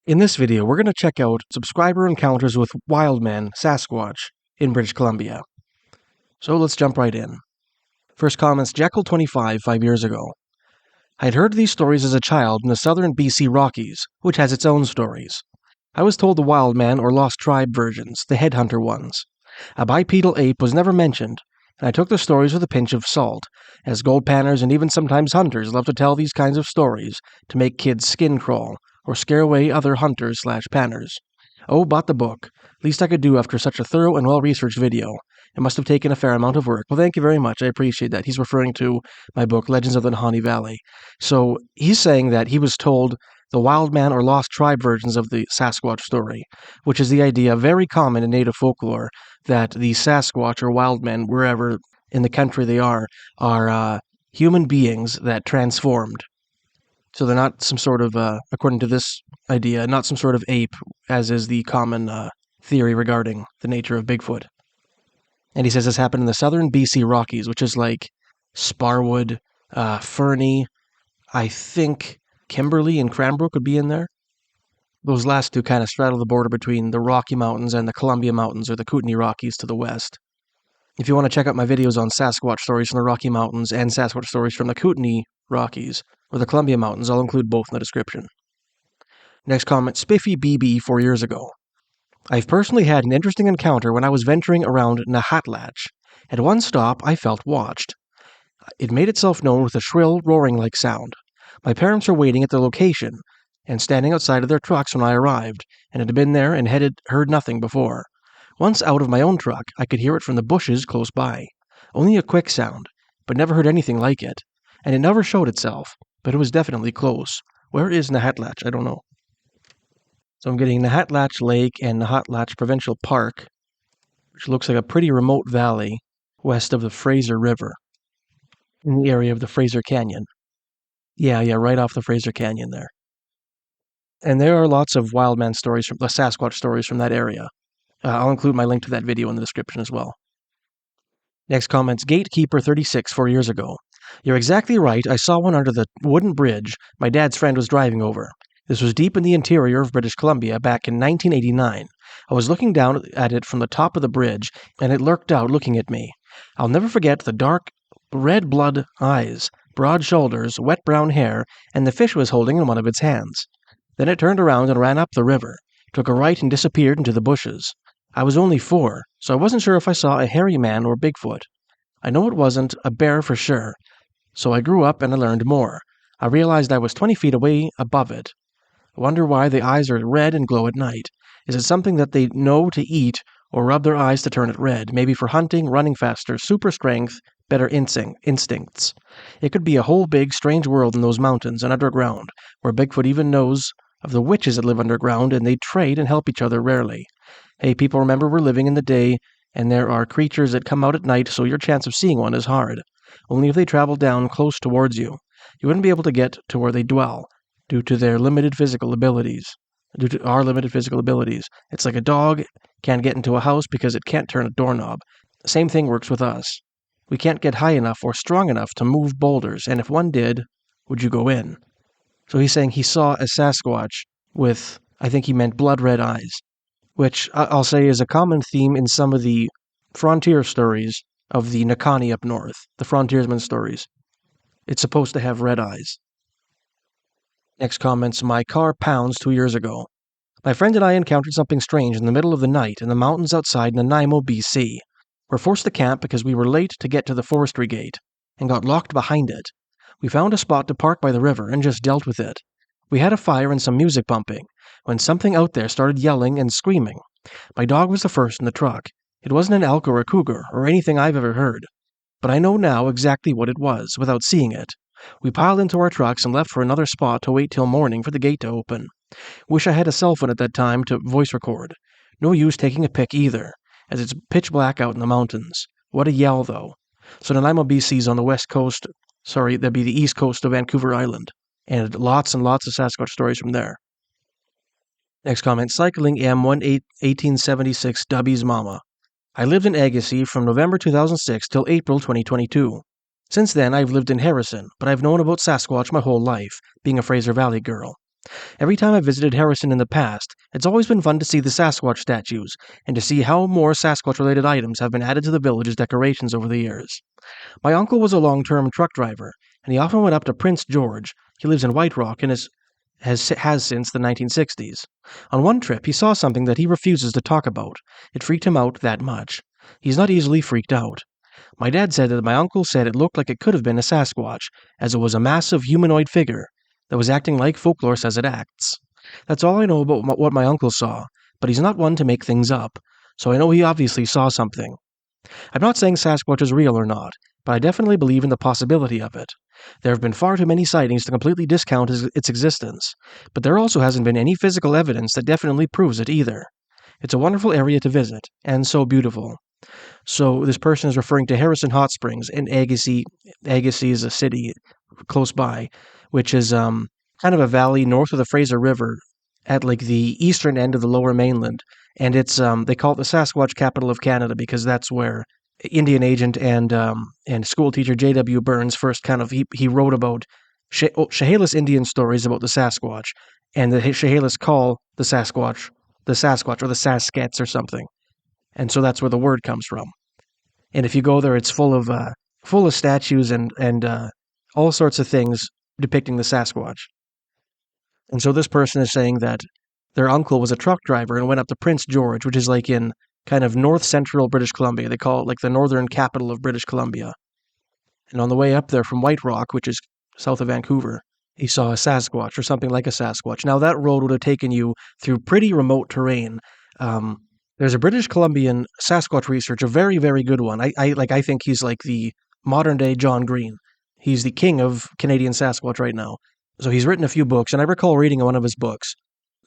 In this video, we're going to check out subscriber encounters with Wildman Sasquatch in British Columbia. So let's jump right in. First comments, Jekyll25 5 years ago. I had heard these stories as a child in the southern BC Rockies, which has its own stories. I was told the Wildman or Lost Tribe versions, the headhunter ones. A bipedal ape was never mentioned, and I took the stories with a pinch of salt, as gold panners and even sometimes hunters love to tell these kinds of stories to make kids' skin crawl, or scare away other hunters/panners. Oh, bought the book. Least I could do after such a thorough and well-researched video. It must have taken a fair amount of work. Well, thank you very much. I appreciate that. He's referring to my book, Legends of the Nahanni Valley. So he's saying that he was told the Wildman or Lost Tribe versions of the Sasquatch story, which is the idea very common in native folklore that the Sasquatch or Wildmen, wherever in the country they are human beings that transformed. So they're not some sort of, according to this idea, not some sort of ape, as is the common theory regarding the nature of Bigfoot. And he says this happened in the southern BC Rockies, which is like Sparwood, Fernie, I think Kimberley and Cranbrook would be in there. Those last two kind of straddle the border between the Rocky Mountains and the Columbia Mountains or the Kootenay Rockies to the west. If you want to check out my videos on Sasquatch stories from the Rocky Mountains and Sasquatch stories from the Kootenay Rockies or the Columbia Mountains, I'll include both in the description. Next comment, Spiffy BB 4 years ago. I've personally had an interesting encounter when I was venturing around Nahatlatch. At one stop, I felt watched. It made itself known with a shrill, roaring-like sound. My parents were waiting at the location and standing outside of their trucks when I arrived, and had been there and heard nothing before. Once out of my own truck, I could hear it from the bushes close by. Only a quick sound, but never heard anything like it. And it never showed itself, but it was definitely close. Where is Nahatlatch? I don't know. So I'm getting Nahatlatch Lake and Nahatlatch Provincial Park, which looks like a pretty remote valley west of the Fraser River, in the area of the Fraser Canyon. Yeah, right off the Fraser Canyon there. And there are lots of Wildman stories, the Sasquatch stories from that area. I'll include my link to that video in the description as well. Next comments, Gatekeeper 36 4 years ago. You're exactly right, I saw one under the wooden bridge my dad's friend was driving over. This was deep in the interior of British Columbia back in 1989. I was looking down at it from the top of the bridge, and it lurked out looking at me. I'll never forget the dark, red blood eyes, broad shoulders, wet brown hair, and the fish was holding in one of its hands. Then it turned around and ran up the river, took a right and disappeared into the bushes. I was only 4, so I wasn't sure if I saw a hairy man or Bigfoot. I know it wasn't a bear for sure, so I grew up and I learned more. I realized I was 20 feet away above it. I wonder why the eyes are red and glow at night. Is it something that they know to eat or rub their eyes to turn it red, maybe for hunting, running faster, super strength, better instincts? It could be a whole big, strange world in those mountains and underground, where Bigfoot even knows of the witches that live underground and they trade and help each other rarely. Hey, people, remember we're living in the day, and there are creatures that come out at night, so your chance of seeing one is hard. Only if they travel down close towards you. You wouldn't be able to get to where they dwell, due to our limited physical abilities. It's like a dog can't get into a house because it can't turn a doorknob. The same thing works with us. We can't get high enough or strong enough to move boulders, and if one did, would you go in? So he's saying he saw a Sasquatch with, I think he meant blood red eyes, which I'll say is a common theme in some of the frontier stories of the Nakanni up north, the frontiersman stories. It's supposed to have red eyes. Next comments, my car pounds 2 years ago. My friend and I encountered something strange in the middle of the night in the mountains outside Nanaimo, BC. We're forced to camp because we were late to get to the forestry gate and got locked behind it. We found a spot to park by the river and just dealt with it. We had a fire and some music bumping when something out there started yelling and screaming. My dog was the first in the truck. It wasn't an elk or a cougar or anything I've ever heard, but I know now exactly what it was without seeing it. We piled into our trucks and left for another spot to wait till morning for the gate to open. Wish I had a cell phone at that time to voice record. No use taking a pic either, as it's pitch black out in the mountains. What a yell, though. So Nanaimo, BC's on the west coast, that'd be the east coast of Vancouver Island, and lots and lots of Sasquatch stories from there. Next comment, Cycling M 1876 Dubby's Mama. I lived in Agassiz from November 2006 till April 2022. Since then, I've lived in Harrison, but I've known about Sasquatch my whole life, being a Fraser Valley girl. Every time I visited Harrison in the past, it's always been fun to see the Sasquatch statues, and to see how more Sasquatch-related items have been added to the village's decorations over the years. My uncle was a long-term truck driver, and he often went up to Prince George. He lives in White Rock and has since the 1960s. On one trip, he saw something that he refuses to talk about. It freaked him out that much. He's not easily freaked out. My dad said that my uncle said it looked like it could have been a Sasquatch, as it was a massive humanoid figure that was acting like folklore says it acts. That's all I know about what my uncle saw, but he's not one to make things up, so I know he obviously saw something. I'm not saying Sasquatch is real or not, but I definitely believe in the possibility of it. There have been far too many sightings to completely discount its existence, but there also hasn't been any physical evidence that definitely proves it either. It's a wonderful area to visit, and so beautiful. So this person is referring to Harrison Hot Springs in Agassiz. Agassiz is a city close by, which is kind of a valley north of the Fraser River at like the eastern end of the lower mainland. And it's they call it the Sasquatch capital of Canada because that's where Indian agent and school teacher J.W. Burns first he wrote about Chehalis Indian stories about the Sasquatch, and the Chehalis call the Sasquatch or the Saskets or something. And so that's where the word comes from. And if you go there, it's full of statues and all sorts of things depicting the Sasquatch. And so this person is saying that their uncle was a truck driver and went up to Prince George, which is like in kind of north-central British Columbia. They call it like the northern capital of British Columbia. And on the way up there from White Rock, which is south of Vancouver, he saw a Sasquatch or something like a Sasquatch. Now that road would have taken you through pretty remote terrain. There's a British Columbian Sasquatch researcher, a very, very good one. I think he's like the modern-day John Green. He's the king of Canadian Sasquatch right now. So he's written a few books, and I recall reading one of his books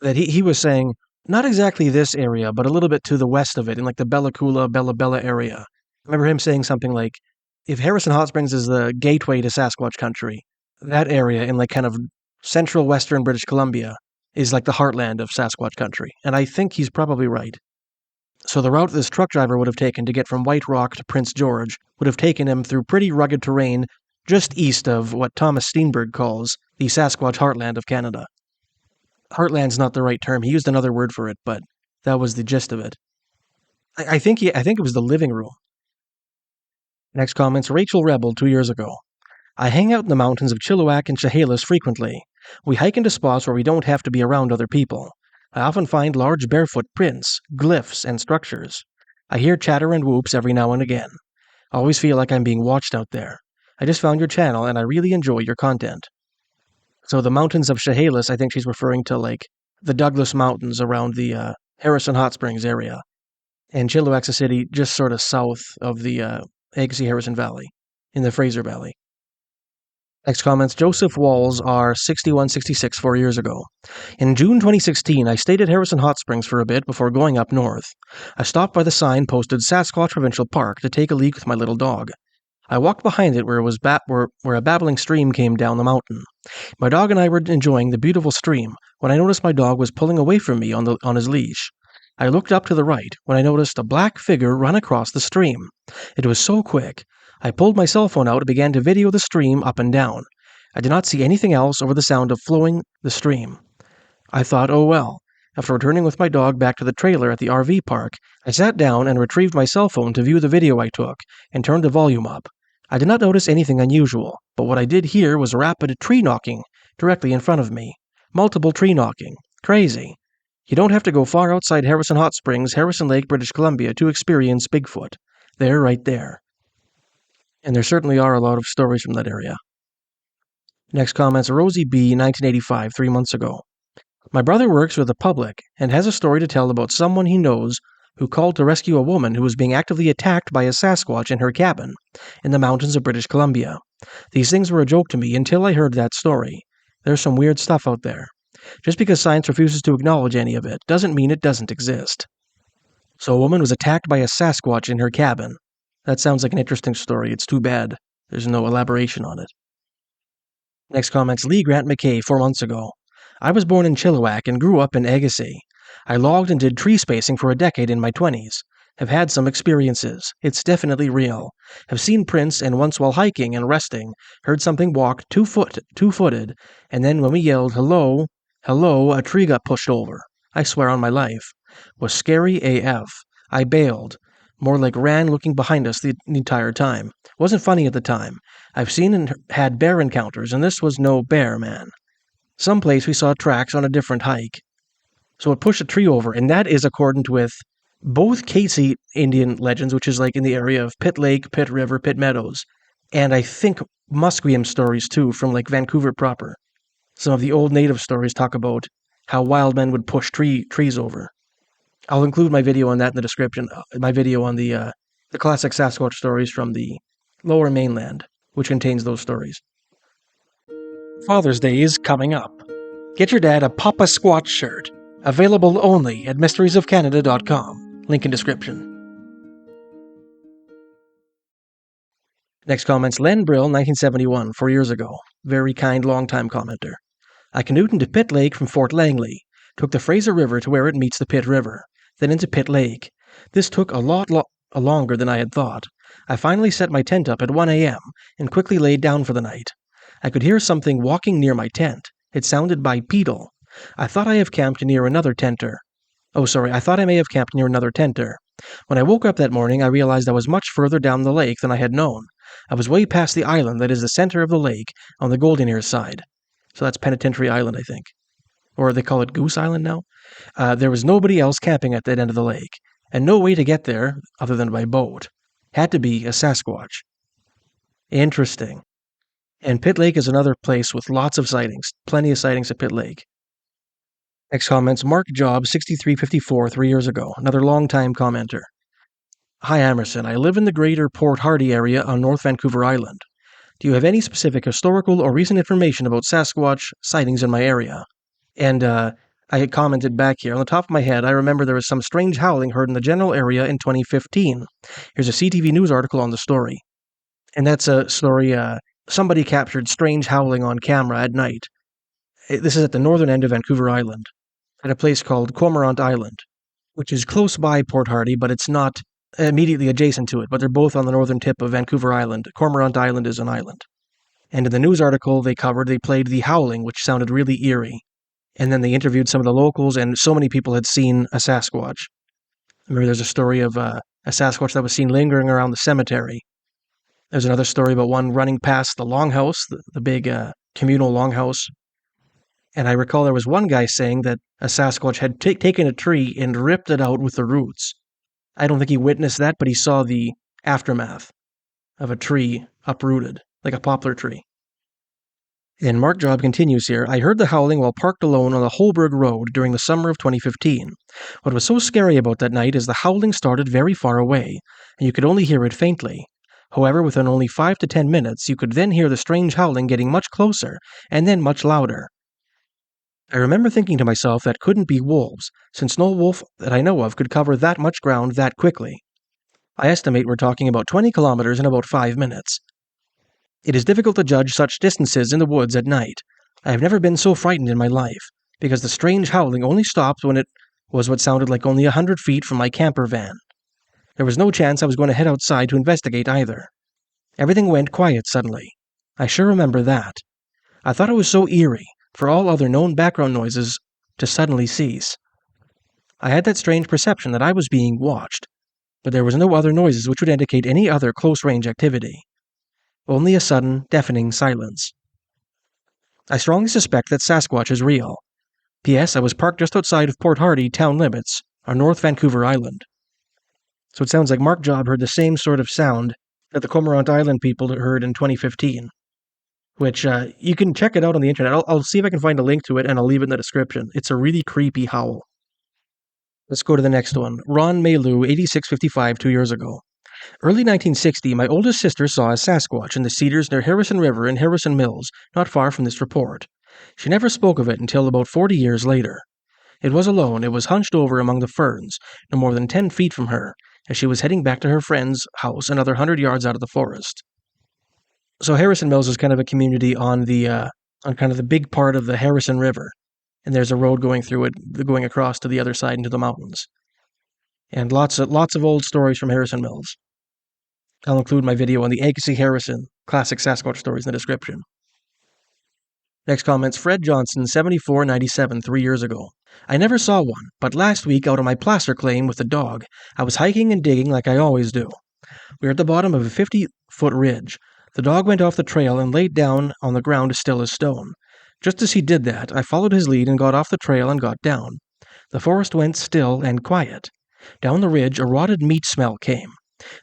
that he was saying, not exactly this area, but a little bit to the west of it, in like the Bella Coola, Bella Bella area. I remember him saying something like, if Harrison Hot Springs is the gateway to Sasquatch country, that area in like kind of central western British Columbia is like the heartland of Sasquatch country. And I think he's probably right. So the route this truck driver would have taken to get from White Rock to Prince George would have taken him through pretty rugged terrain just east of what Thomas Steenberg calls the Sasquatch heartland of Canada. Heartland's not the right term. He used another word for it, but that was the gist of it. I think it was the living room. Next comment's Rachel Rebel 2 years ago. I hang out in the mountains of Chilliwack and Chehalis frequently. We hike into spots where we don't have to be around other people. I often find large barefoot prints, glyphs, and structures. I hear chatter and whoops every now and again. I always feel like I'm being watched out there. I just found your channel and I really enjoy your content. So the mountains of Chehalis, I think she's referring to like the Douglas Mountains around the Harrison Hot Springs area. And Chilliwack's a city just sort of south of the Agassiz-Harrison Valley, in the Fraser Valley. Next comments, Joseph Walls, R. 6166 4 years ago. In June 2016, I stayed at Harrison Hot Springs for a bit before going up north. I stopped by the sign posted Sasquatch Provincial Park to take a leak with my little dog. I walked behind it where a babbling stream came down the mountain. My dog and I were enjoying the beautiful stream when I noticed my dog was pulling away from me on his leash. I looked up to the right when I noticed a black figure run across the stream. It was so quick. I pulled my cell phone out and began to video the stream up and down. I did not see anything else over the sound of flowing the stream. I thought, oh well. After returning with my dog back to the trailer at the RV park, I sat down and retrieved my cell phone to view the video I took and turned the volume up. I did not notice anything unusual, but what I did hear was rapid tree knocking directly in front of me. Multiple tree knocking. Crazy. You don't have to go far outside Harrison Hot Springs, Harrison Lake, British Columbia to experience Bigfoot. They're right there. And there certainly are a lot of stories from that area. Next comments, Rosie B., 1985, 3 months ago. My brother works with the public and has a story to tell about someone he knows who called to rescue a woman who was being actively attacked by a Sasquatch in her cabin in the mountains of British Columbia. These things were a joke to me until I heard that story. There's some weird stuff out there. Just because science refuses to acknowledge any of it doesn't mean it doesn't exist. So a woman was attacked by a Sasquatch in her cabin. That sounds like an interesting story. It's too bad there's no elaboration on it. Next comments, Lee Grant McKay, 4 months ago. I was born in Chilliwack and grew up in Agassiz. I logged and did tree spacing for a decade in my 20s. Have had some experiences. It's definitely real. Have seen prints, and once while hiking and resting, heard something walk two-footed, and then when we yelled hello, Hello, a tree got pushed over. I swear on my life. Was scary AF. I bailed. More like ran looking behind us the entire time. Wasn't funny at the time. I've seen and had bear encounters, and this was no bear, man. Someplace we saw tracks on a different hike. So it pushed a tree over, and that is accordant with both Casey Indian legends, which is like in the area of Pitt Lake, Pitt River, Pitt Meadows, and I think Musqueam stories too from like Vancouver proper. Some of the old native stories talk about how wild men would push trees over. I'll include my video on that in the description. My video on the classic Sasquatch stories from the lower mainland, which contains those stories. Father's Day is coming up. Get your dad a Papa Squatch shirt. Available only at mysteriesofcanada.com. Link in description. Next comment's Len Brill, 1971, 4 years ago. Very kind, long-time commenter. I canoed into Pitt Lake from Fort Langley, took the Fraser River to where it meets the Pitt River, then into Pitt Lake. This took a lot longer than I had thought. I finally set my tent up at 1 a.m. and quickly laid down for the night. I could hear something walking near my tent. It sounded bipedal. I thought I have camped near another tenter. I thought I may have camped near another tenter. When I woke up that morning, I realized I was much further down the lake than I had known. I was way past the island that is the center of the lake on the Golden Ears side. So that's Penitentiary Island, I think. Or they call it Goose Island now. There was nobody else camping at that end of the lake, and no way to get there other than by boat. Had to be a Sasquatch. Interesting. And Pitt Lake is another place with lots of sightings. Plenty of sightings at Pitt Lake. Next comment's Mark Job, 6354, 3 years ago. Another long-time commenter. Hi, Emerson. I live in the greater Port Hardy area on North Vancouver Island. Do you have any specific historical or recent information about Sasquatch sightings in my area? And I had commented back here. On the top of my head, I remember there was some strange howling heard in the general area in 2015. Here's a CTV News article on the story. And that's a story, somebody captured strange howling on camera at night. This is at the northern end of Vancouver Island, at a place called Cormorant Island, which is close by Port Hardy, but it's not immediately adjacent to it, but they're both on the northern tip of Vancouver Island. Cormorant Island is an island. And in the news article they played the howling, which sounded really eerie. And then they interviewed some of the locals, and so many people had seen a Sasquatch. I remember there's a story of a Sasquatch that was seen lingering around the cemetery. There's another story about one running past the longhouse, the big communal longhouse. And I recall there was one guy saying that a Sasquatch had taken a tree and ripped it out with the roots. I don't think he witnessed that, but he saw the aftermath of a tree uprooted, like a poplar tree. And Mark Job continues here. I heard the howling while parked alone on the Holberg Road during the summer of 2015. What was so scary about that night is the howling started very far away, and you could only hear it faintly. However, within only 5 to 10 minutes, you could then hear the strange howling getting much closer, and then much louder. I remember thinking to myself that couldn't be wolves, since no wolf that I know of could cover that much ground that quickly. I estimate we're talking about 20 kilometers in about 5 minutes. It is difficult to judge such distances in the woods at night. I have never been so frightened in my life, because the strange howling only stopped when it was what sounded like only 100 feet from my camper van. There was no chance I was going to head outside to investigate either. Everything went quiet suddenly. I sure remember that. I thought it was so eerie for all other known background noises to suddenly cease. I had that strange perception that I was being watched, but there was no other noises which would indicate any other close-range activity. Only a sudden, deafening silence. I strongly suspect that Sasquatch is real. P.S. I was parked just outside of Port Hardy town limits, on North Vancouver Island. So it sounds like Mark Job heard the same sort of sound that the Cormorant Island people heard in 2015. Which, you can check it out on the internet. I'll see if I can find a link to it, and I'll leave it in the description. It's a really creepy howl. Let's go to the next one. Ron Maylou, 8655, 2 years ago. Early 1960, my oldest sister saw a Sasquatch in the cedars near Harrison River in Harrison Mills, not far from this report. She never spoke of it until about 40 years later. It was alone. It was hunched over among the ferns, no more than 10 feet from her, as she was heading back to her friend's house another 100 yards out of the forest. So Harrison Mills is kind of a community on kind of the big part of the Harrison River, and there's a road going through it, going across to the other side into the mountains. And lots of old stories from Harrison Mills. I'll include my video on the Agassiz-Harrison classic Sasquatch stories in the description. Next comment's Fred Johnson, 7497, 3 years ago. I never saw one, but last week out on my placer claim with the dog, I was hiking and digging like I always do. We were at the bottom of a 50-foot ridge. The dog went off the trail and laid down on the ground as still as stone. Just as he did that, I followed his lead and got off the trail and got down. The forest went still and quiet. Down the ridge, a rotted meat smell came.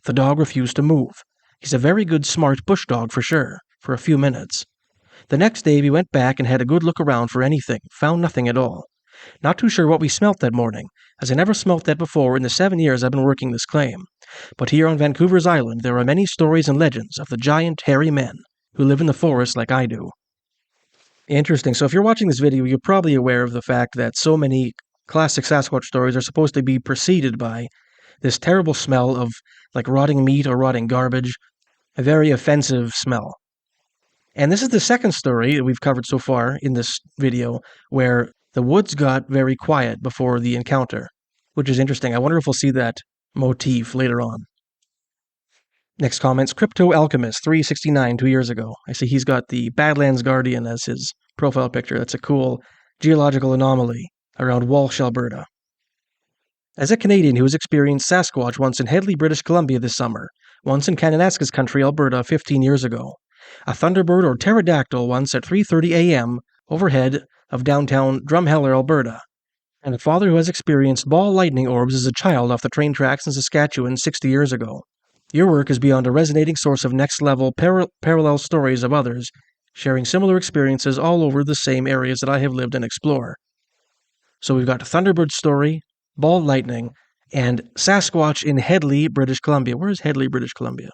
The dog refused to move. He's a very good, smart bush dog for sure, for a few minutes. The next day we went back and had a good look around for anything, found nothing at all. Not too sure what we smelt that morning, as I never smelt that before in the 7 years I've been working this claim. But here on Vancouver's Island there are many stories and legends of the giant, hairy men who live in the forest like I do. Interesting. So if you're watching this video, you're probably aware of the fact that so many classic Sasquatch stories are supposed to be preceded by this terrible smell of like rotting meat or rotting garbage, a very offensive smell. And this is the second story that we've covered so far in this video where the woods got very quiet before the encounter, which is interesting. I wonder if we'll see that motif later on. Next comment's Crypto Alchemist, 369, 2 years ago. I see he's got the Badlands Guardian as his profile picture. That's a cool geological anomaly around Walsh, Alberta. As a Canadian who has experienced Sasquatch once in Headley, British Columbia this summer, once in Kananaskis Country, Alberta, 15 years ago, a thunderbird or pterodactyl once at 3:30 a.m. overhead of downtown Drumheller, Alberta, and a father who has experienced ball lightning orbs as a child off the train tracks in Saskatchewan 60 years ago. Your work is beyond a resonating source of next-level parallel stories of others, sharing similar experiences all over the same areas that I have lived and explore. So we've got a thunderbird story, ball lightning, and Sasquatch in Headley, British Columbia. Where is Headley, British Columbia?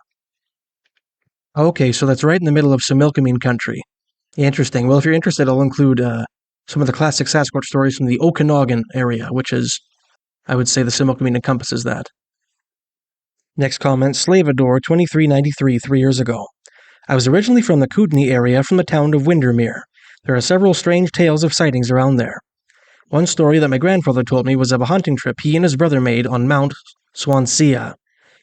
Okay, so that's right in the middle of Similkameen country. Interesting. Well, if you're interested, I'll include some of the classic Sasquatch stories from the Okanagan area, which is, I would say, the Similkameen encompasses that. Next comment, Slavador, 2393, 3 years ago. I was originally from the Kootenay area from the town of Windermere. There are several strange tales of sightings around there. One story that my grandfather told me was of a hunting trip he and his brother made on Mount Swansea.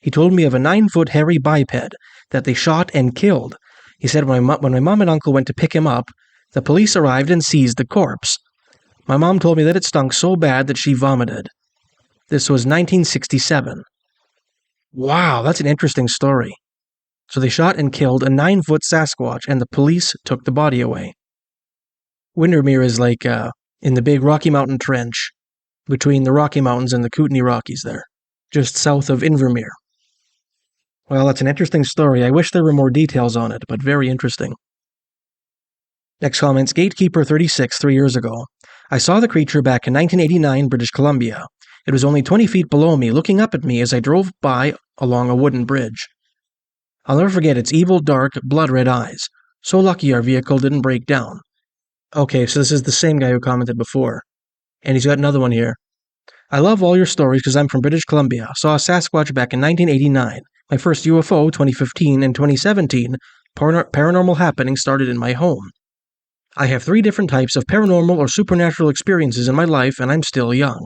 He told me of a 9-foot hairy biped that they shot and killed. He said when my mom and uncle went to pick him up, the police arrived and seized the corpse. My mom told me that it stunk so bad that she vomited. This was 1967. Wow, that's an interesting story. So they shot and killed a 9-foot Sasquatch, and the police took the body away. Windermere is like in the big Rocky Mountain Trench, between the Rocky Mountains and the Kootenay Rockies there, just south of Invermere. Well, that's an interesting story. I wish there were more details on it, but very interesting. Next comment's Gatekeeper 36, 3 years ago. I saw the creature back in 1989, British Columbia. It was only 20 feet below me, looking up at me as I drove by along a wooden bridge. I'll never forget its evil, dark, blood-red eyes. So lucky our vehicle didn't break down. Okay, so this is the same guy who commented before. And he's got another one here. I love all your stories because I'm from British Columbia. Saw a Sasquatch back in 1989. My first UFO, 2015, and 2017, paranormal happenings started in my home. I have 3 different types of paranormal or supernatural experiences in my life, and I'm still young.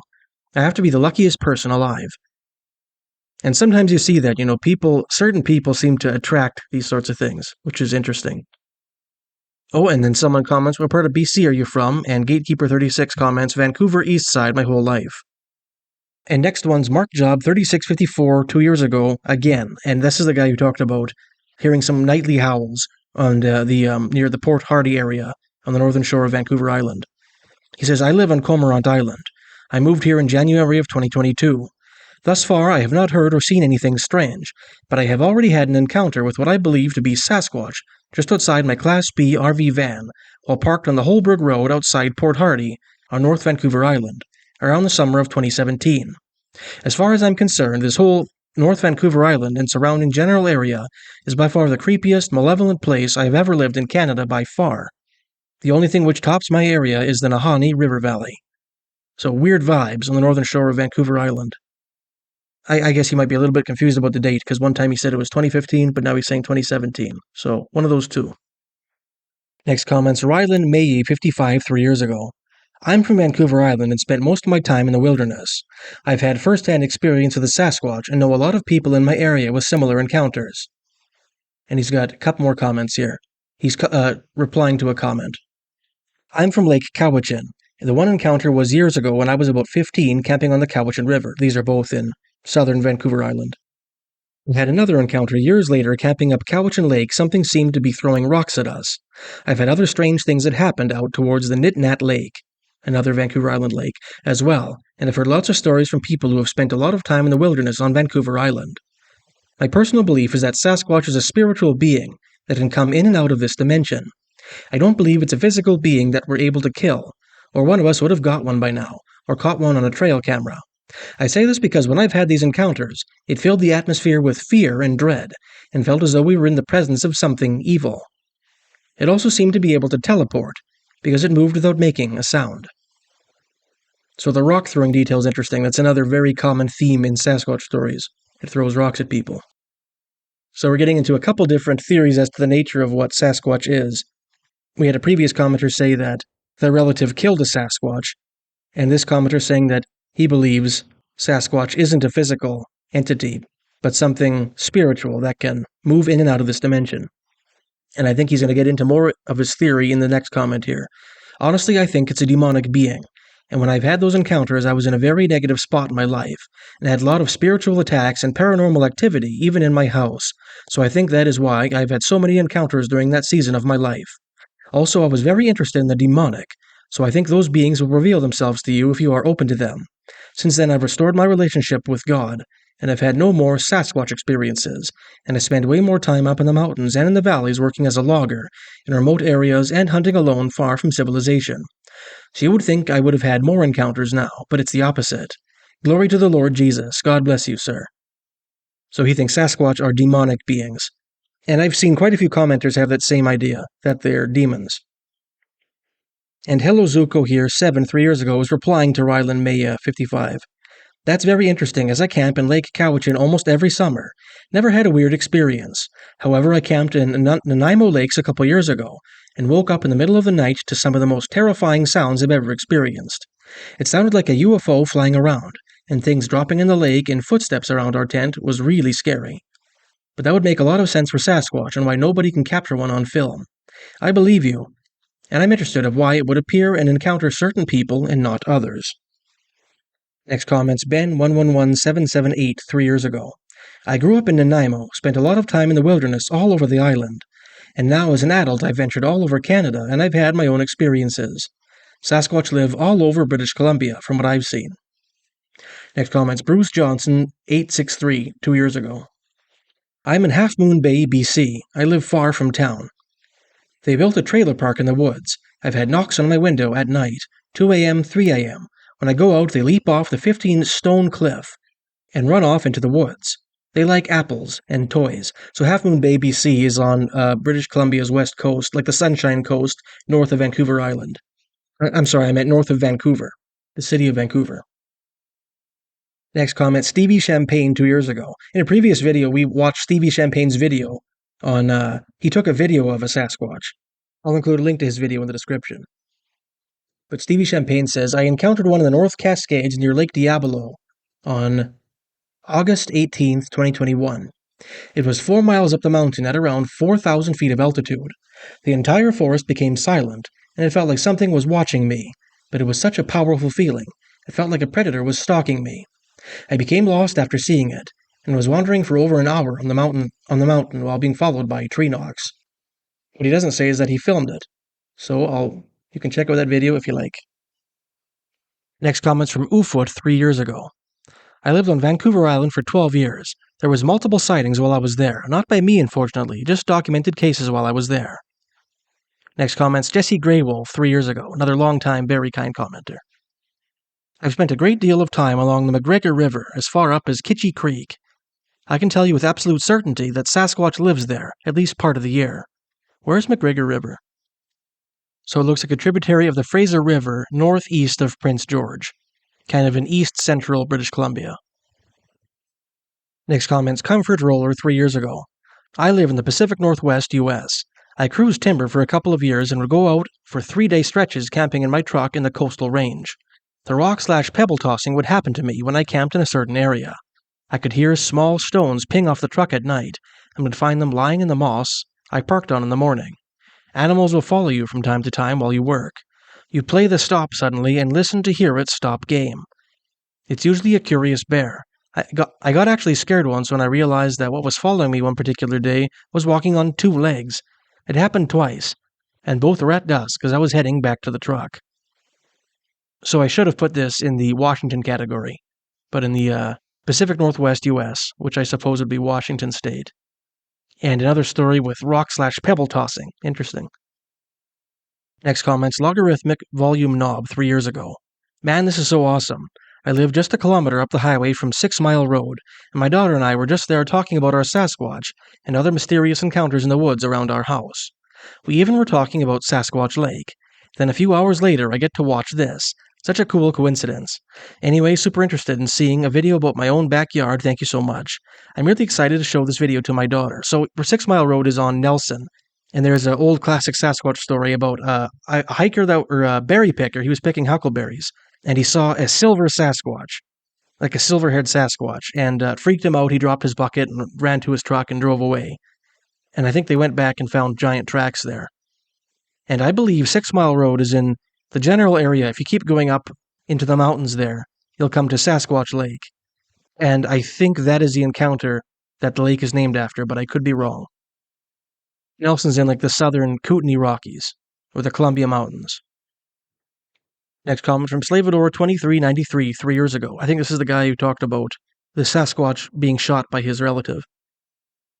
I have to be the luckiest person alive. And sometimes you see that, certain people seem to attract these sorts of things, which is interesting. Oh, and then someone comments, what part of BC are you from? And Gatekeeper36 comments, Vancouver East Side my whole life. And next one's Mark Job 3654, 2 years ago, again. And this is the guy who talked about hearing some nightly howls on near the Port Hardy area on the northern shore of Vancouver Island. He says, I live on Cormorant Island. I moved here in January of 2022. Thus far, I have not heard or seen anything strange, but I have already had an encounter with what I believe to be Sasquatch just outside my Class B RV van while parked on the Holbrook Road outside Port Hardy on North Vancouver Island around the summer of 2017. As far as I'm concerned, this whole North Vancouver Island and surrounding general area is by far the creepiest, malevolent place I have ever lived in Canada by far. The only thing which tops my area is the Nahanni River Valley. So weird vibes on the northern shore of Vancouver Island. I guess he might be a little bit confused about the date, because one time he said it was 2015, but now he's saying 2017. So, one of those two. Next comment's Ryland Maye, 55, 3 years ago. I'm from Vancouver Island and spent most of my time in the wilderness. I've had first-hand experience with the Sasquatch and know a lot of people in my area with similar encounters. And he's got a couple more comments here. He's replying to a comment. I'm from Lake Cowichan. The one encounter was years ago when I was about 15 camping on the Cowichan River. These are both in southern Vancouver Island. We had another encounter years later camping up Cowichan Lake. Something seemed to be throwing rocks at us. I've had other strange things that happened out towards the Nahatlatch Lake, another Vancouver Island lake, as well, and I've heard lots of stories from people who have spent a lot of time in the wilderness on Vancouver Island. My personal belief is that Sasquatch is a spiritual being that can come in and out of this dimension. I don't believe it's a physical being that we're able to kill, or one of us would have got one by now, or caught one on a trail camera. I say this because when I've had these encounters, it filled the atmosphere with fear and dread, and felt as though we were in the presence of something evil. It also seemed to be able to teleport, because it moved without making a sound. So the rock throwing detail is interesting. That's another very common theme in Sasquatch stories. It throws rocks at people. So we're getting into a couple different theories as to the nature of what Sasquatch is. We had a previous commenter say that their relative killed a Sasquatch, and this commenter saying that he believes Sasquatch isn't a physical entity, but something spiritual that can move in and out of this dimension. And I think he's going to get into more of his theory in the next comment here. Honestly, I think it's a demonic being. And when I've had those encounters, I was in a very negative spot in my life, and had a lot of spiritual attacks and paranormal activity, even in my house. So I think that is why I've had so many encounters during that season of my life. Also, I was very interested in the demonic, so I think those beings will reveal themselves to you if you are open to them. Since then, I've restored my relationship with God, and I've had no more Sasquatch experiences, and I spend way more time up in the mountains and in the valleys working as a logger, in remote areas and hunting alone far from civilization. So you would think I would have had more encounters now, but it's the opposite. Glory to the Lord Jesus. God bless you, sir. So he thinks Sasquatch are demonic beings. And I've seen quite a few commenters have that same idea, that they're demons. And Hello Zuko here, 3 years ago, was replying to Ryland May 55. That's very interesting, as I camp in Lake Cowichan almost every summer. Never had a weird experience. However, I camped in Nanaimo lakes a couple years ago, and woke up in the middle of the night to some of the most terrifying sounds I've ever experienced. It sounded like a UFO flying around, and things dropping in the lake and footsteps around our tent was really scary. But that would make a lot of sense for Sasquatch and why nobody can capture one on film. I believe you, and I'm interested of why it would appear and encounter certain people and not others. Next comments Ben 111778 3 years ago. I grew up in Nanaimo, spent a lot of time in the wilderness all over the island, and now as an adult I've ventured all over Canada and I've had my own experiences. Sasquatch live all over British Columbia from what I've seen. Next comments Bruce Johnson 863 2 years ago. I'm in Half Moon Bay, BC. I live far from town. They built a trailer park in the woods. I've had knocks on my window at night, 2 a.m., 3 a.m. When I go out, they leap off the 15-stone cliff and run off into the woods. They like apples and toys. So Half Moon Bay, BC is on British Columbia's west coast, like the Sunshine Coast, north of Vancouver Island. I'm sorry, I meant north of Vancouver, the city of Vancouver. Next comment, Stevie Champagne 2 years ago. In a previous video, we watched Stevie Champagne's video on, he took a video of a Sasquatch. I'll include a link to his video in the description. But Stevie Champagne says, I encountered one in the North Cascades near Lake Diablo on August 18th, 2021. It was 4 miles up the mountain at around 4,000 feet of altitude. The entire forest became silent, and it felt like something was watching me, but it was such a powerful feeling. It felt like a predator was stalking me. I became lost after seeing it, and was wandering for over an hour on the mountain while being followed by tree knocks. What he doesn't say is that he filmed it, so you can check out that video if you like. Next comment's from Ufoot 3 years ago. I lived on Vancouver Island for 12 years. There was multiple sightings while I was there, not by me unfortunately, just documented cases while I was there. Next comment's Jesse Greywolf 3 years ago, another long-time, very kind commenter. I've spent a great deal of time along the McGregor River, as far up as Kitchie Creek. I can tell you with absolute certainty that Sasquatch lives there, at least part of the year. Where's McGregor River? So it looks like a tributary of the Fraser River, northeast of Prince George, kind of in east-central British Columbia. Next comment's Comfort Roller 3 years ago. I live in the Pacific Northwest, U.S. I cruised timber for a couple of years and would go out for 3-day stretches camping in my truck in the coastal range. The rock/pebble tossing would happen to me when I camped in a certain area. I could hear small stones ping off the truck at night, and would find them lying in the moss I parked on in the morning. Animals will follow you from time to time while you work. You play the stop suddenly and listen to hear it stop game. It's usually a curious bear. I got actually scared once when I realized that what was following me one particular day was walking on 2 legs. It happened twice, and both were at dusk as I was heading back to the truck. So I should have put this in the Washington category, but in the Pacific Northwest U.S., which I suppose would be Washington State. And another story with rock/pebble tossing. Interesting. Next comments, logarithmic volume knob 3 years ago. Man, this is so awesome. I live just a kilometer up the highway from 6 Mile Road, and my daughter and I were just there talking about our Sasquatch and other mysterious encounters in the woods around our house. We even were talking about Sasquatch Lake. Then a few hours later, I get to watch this. Such a cool coincidence. Anyway, super interested in seeing a video about my own backyard, thank you so much. I'm really excited to show this video to my daughter. So, 6 Mile Road is on Nelson, and there's an old classic Sasquatch story about a hiker or a berry picker. He was picking huckleberries, and he saw a silver Sasquatch, like a silver-haired Sasquatch, and it freaked him out. He dropped his bucket and ran to his truck and drove away. And I think they went back and found giant tracks there. And I believe 6 Mile Road is in the general area. If you keep going up into the mountains there, you'll come to Sasquatch Lake. And I think that is the encounter that the lake is named after, but I could be wrong. Nelson's in like the southern Kootenay Rockies, or the Columbia Mountains. Next comment from Slavador 2393, 3 years ago. I think this is the guy who talked about the Sasquatch being shot by his relative.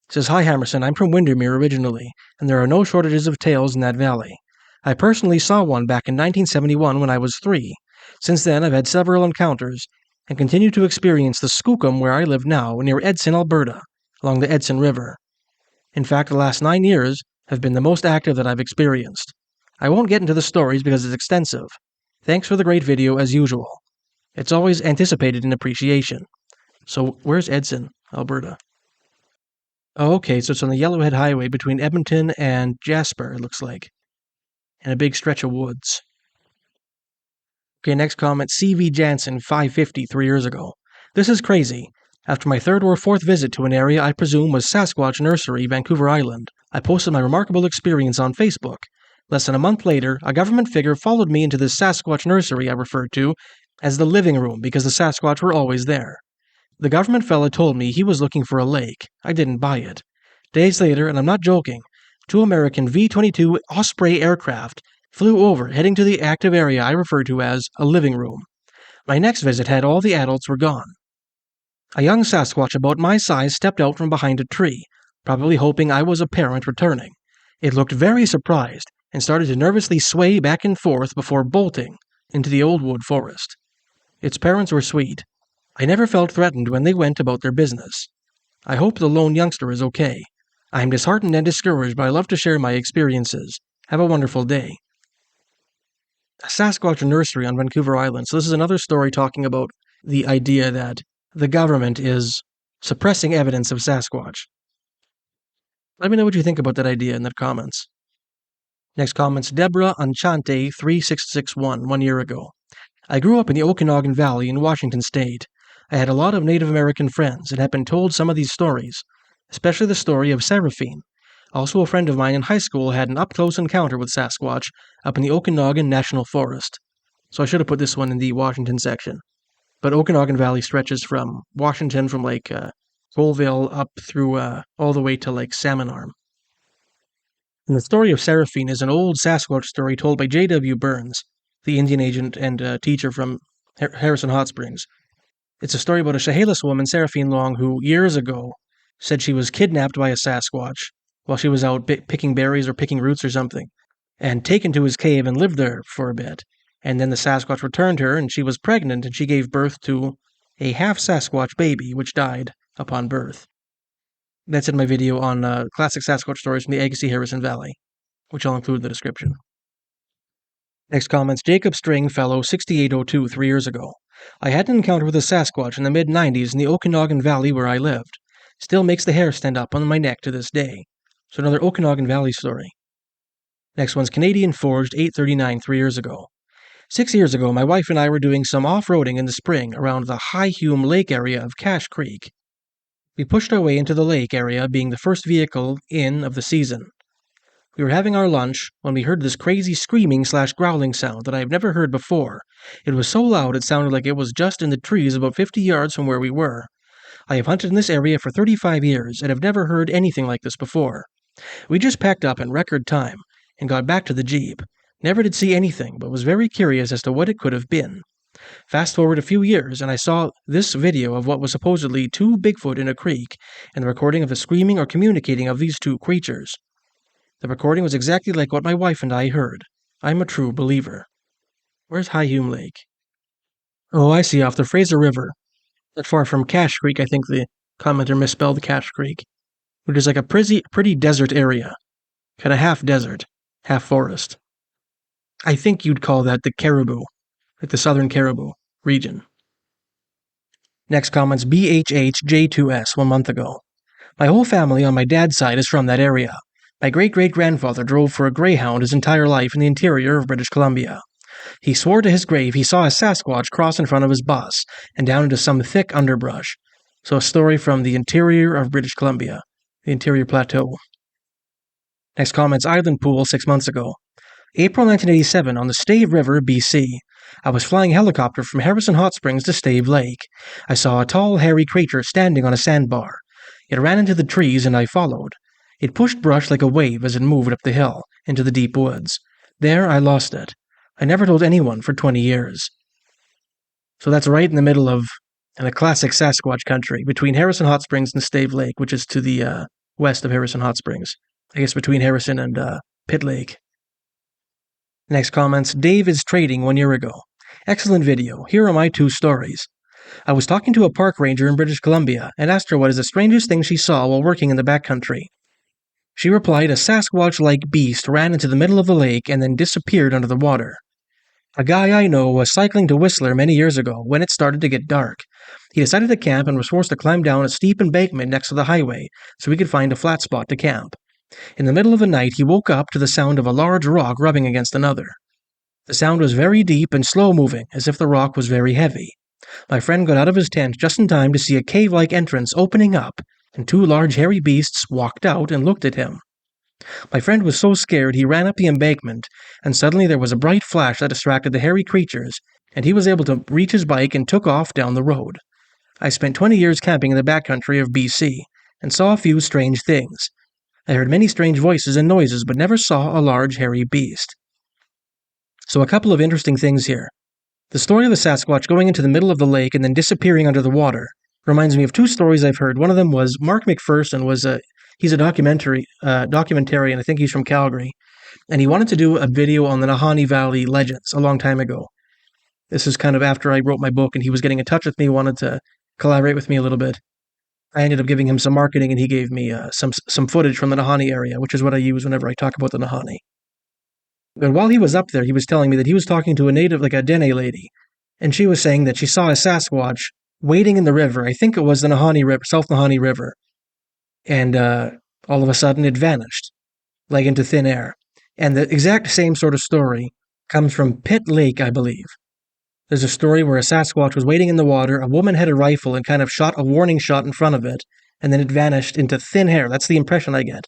It says, Hi Hammerson, I'm from Windermere originally, and there are no shortages of tales in that valley. I personally saw one back in 1971 when I was 3. Since then, I've had several encounters, and continue to experience the skookum where I live now, near Edson, Alberta, along the Edson River. In fact, the last 9 years have been the most active that I've experienced. I won't get into the stories because it's extensive. Thanks for the great video as usual. It's always anticipated in appreciation. So, where's Edson, Alberta? Oh, okay, so it's on the Yellowhead Highway between Edmonton and Jasper, it looks like. And a big stretch of woods. Okay, next comment, CV Jansen, 550, 3 years ago. This is crazy. After my 3rd or 4th visit to an area I presume was Sasquatch Nursery, Vancouver Island, I posted my remarkable experience on Facebook. Less than a month later, a government figure followed me into this Sasquatch nursery I referred to as the living room because the Sasquatch were always there. The government fella told me he was looking for a lake. I didn't buy it. Days later, and I'm not joking, 2 American V-22 Osprey aircraft flew over, heading to the active area I refer to as a living room. My next visit had all the adults were gone. A young Sasquatch about my size stepped out from behind a tree, probably hoping I was a parent returning. It looked very surprised and started to nervously sway back and forth before bolting into the old wood forest. Its parents were sweet. I never felt threatened when they went about their business. I hope the lone youngster is okay. I am disheartened and discouraged, but I love to share my experiences. Have a wonderful day. A Sasquatch nursery on Vancouver Island. So this is another story talking about the idea that the government is suppressing evidence of Sasquatch. Let me know what you think about that idea in the comments. Next comments, Deborah Anchante 3661, 1 year ago. I grew up in the Okanagan Valley in Washington State. I had a lot of Native American friends and had been told some of these stories, especially the story of Seraphine. Also, a friend of mine in high school had an up-close encounter with Sasquatch up in the Okanagan National Forest. So I should have put this one in the Washington section. But Okanagan Valley stretches from Washington, from like Colville up through all the way to like Salmon Arm. And the story of Seraphine is an old Sasquatch story told by J.W. Burns, the Indian agent and teacher from Harrison Hot Springs. It's a story about a Chehalis woman, Seraphine Long, who years ago said she was kidnapped by a Sasquatch while she was out picking berries or picking roots or something, and taken to his cave and lived there for a bit. And then the Sasquatch returned her, and she was pregnant, and she gave birth to a half-Sasquatch baby, which died upon birth. That's in my video on classic Sasquatch stories from the Agassiz-Harrison Valley, which I'll include in the description. Next comments, Jacob String, fellow 6802, 3 years ago. I had an encounter with a Sasquatch in the mid-90s in the Okanagan Valley where I lived. Still makes the hair stand up on my neck to this day. So another Okanagan Valley story. Next one's Canadian Forged 839, 3 years ago. 6 years ago, my wife and I were doing some off-roading in the spring around the High Hume Lake area of Cache Creek. We pushed our way into the lake area, being the first vehicle in of the season. We were having our lunch when we heard this crazy screaming/growling sound that I have never heard before. It was so loud it sounded like it was just in the trees about 50 yards from where we were. I have hunted in this area for 35 years and have never heard anything like this before. We just packed up in record time and got back to the Jeep. Never did see anything, but was very curious as to what it could have been. Fast forward a few years, and I saw this video of what was supposedly two Bigfoot in a creek, and the recording of the screaming or communicating of these two creatures. The recording was exactly like what my wife and I heard. I'm a true believer. Where's High Hume Lake? Oh, I see, off the Fraser River. Not far from Cache Creek. I think the commenter misspelled Cache Creek, which is like a pretty desert area. Kind of half desert, half forest. I think you'd call that the Caribou, like the southern Caribou region. Next comment's BHHJ2S 1 month ago. My whole family on my dad's side is from that area. My great-great-grandfather drove for a greyhound his entire life in the interior of British Columbia. He swore to his grave he saw a Sasquatch cross in front of his bus and down into some thick underbrush. So a story from the interior of British Columbia, the interior plateau. Next comment's Island Pool 6 months ago. April 1987 on the Stave River, BC. I was flying a helicopter from Harrison Hot Springs to Stave Lake. I saw a tall, hairy creature standing on a sandbar. It ran into the trees and I followed. It pushed brush like a wave as it moved up the hill, into the deep woods. There I lost it. I never told anyone for 20 years. So that's right in the middle of the classic Sasquatch country, between Harrison Hot Springs and Stave Lake, which is to the west of Harrison Hot Springs. I guess between Harrison and Pitt Lake. Next comments, Dave is trading 1 year ago. Excellent video. Here are my 2 stories. I was talking to a park ranger in British Columbia and asked her what is the strangest thing she saw while working in the backcountry. She replied a Sasquatch-like beast ran into the middle of the lake and then disappeared under the water. A guy I know was cycling to Whistler many years ago when it started to get dark. He decided to camp and was forced to climb down a steep embankment next to the highway so he could find a flat spot to camp. In the middle of the night, he woke up to the sound of a large rock rubbing against another. The sound was very deep and slow-moving, as if the rock was very heavy. My friend got out of his tent just in time to see a cave-like entrance opening up, and 2 large hairy beasts walked out and looked at him. My friend was so scared he ran up the embankment, and suddenly there was a bright flash that distracted the hairy creatures, and he was able to reach his bike and took off down the road. I spent 20 years camping in the backcountry of BC, and saw a few strange things. I heard many strange voices and noises, but never saw a large hairy beast. So a couple of interesting things here. The story of the Sasquatch going into the middle of the lake and then disappearing under the water reminds me of 2 stories I've heard. One of them was Mark McPherson he's a documentarian, I think he's from Calgary, and he wanted to do a video on the Nahanni Valley legends a long time ago. This is kind of after I wrote my book, and he was getting in touch with me, wanted to collaborate with me a little bit. I ended up giving him some marketing, and he gave me some footage from the Nahanni area, which is what I use whenever I talk about the Nahanni. But while he was up there, he was telling me that he was talking to a native, like a Dene lady, and she was saying that she saw a Sasquatch wading in the river. I think it was the Nahanni River, South Nahanni River, and all of a sudden it vanished, like into thin air. And the exact same sort of story comes from Pitt Lake, I believe. There's a story where a Sasquatch was wading in the water, a woman had a rifle and kind of shot a warning shot in front of it, and then it vanished into thin air. That's the impression I get.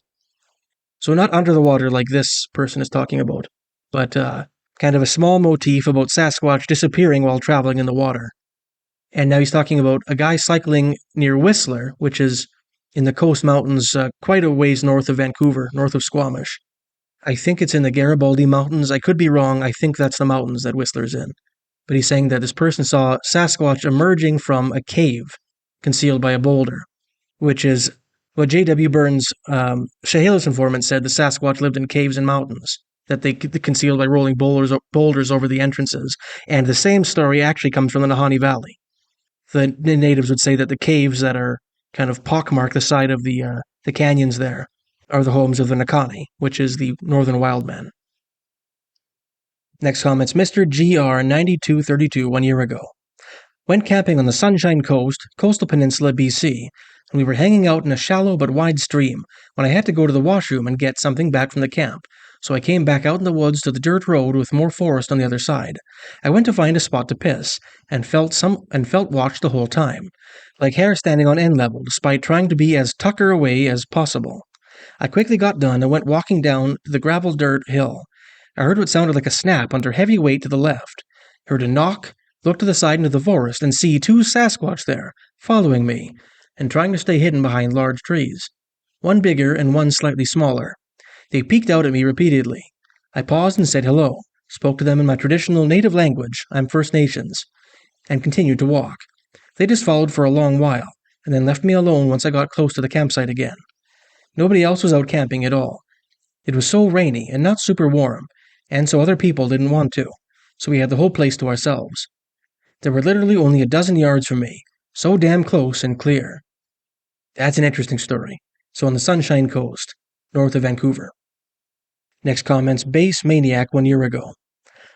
So not under the water like this person is talking about, but kind of a small motif about Sasquatch disappearing while traveling in the water. And now he's talking about a guy cycling near Whistler, which is in the Coast Mountains, quite a ways north of Vancouver, north of Squamish. I think it's in the Garibaldi Mountains. I could be wrong. I think that's the mountains that Whistler's in. But he's saying that this person saw Sasquatch emerging from a cave concealed by a boulder, which is what J.W. Burns' Chehalis informant said the Sasquatch lived in caves and mountains, that they concealed by rolling boulders over the entrances. And the same story actually comes from the Nahanni Valley. The natives would say that the caves that are kind of pockmark the side of the canyons there are the homes of the Nakani, which is the northern wild man. Next comment's Mr. GR9232 1 year ago. Went camping on the Sunshine Coast, Coastal Peninsula, BC, and we were hanging out in a shallow but wide stream when I had to go to the washroom and get something back from the camp, so I came back out in the woods to the dirt road with more forest on the other side. I went to find a spot to piss, and felt watched the whole time, like hair standing on end level, despite trying to be as tucker away as possible. I quickly got done and went walking down the gravel dirt hill. I heard what sounded like a snap under heavy weight to the left. Heard a knock, looked to the side into the forest, and see 2 Sasquatch there, following me, and trying to stay hidden behind large trees. One bigger and one slightly smaller. They peeked out at me repeatedly. I paused and said hello, spoke to them in my traditional native language, I'm First Nations, and continued to walk. They just followed for a long while, and then left me alone once I got close to the campsite again. Nobody else was out camping at all. It was so rainy and not super warm, and so other people didn't want to, so we had the whole place to ourselves. They were literally only a dozen yards from me, so damn close and clear. That's an interesting story. So on the Sunshine Coast, north of Vancouver. Next comment's Base Maniac 1 year ago.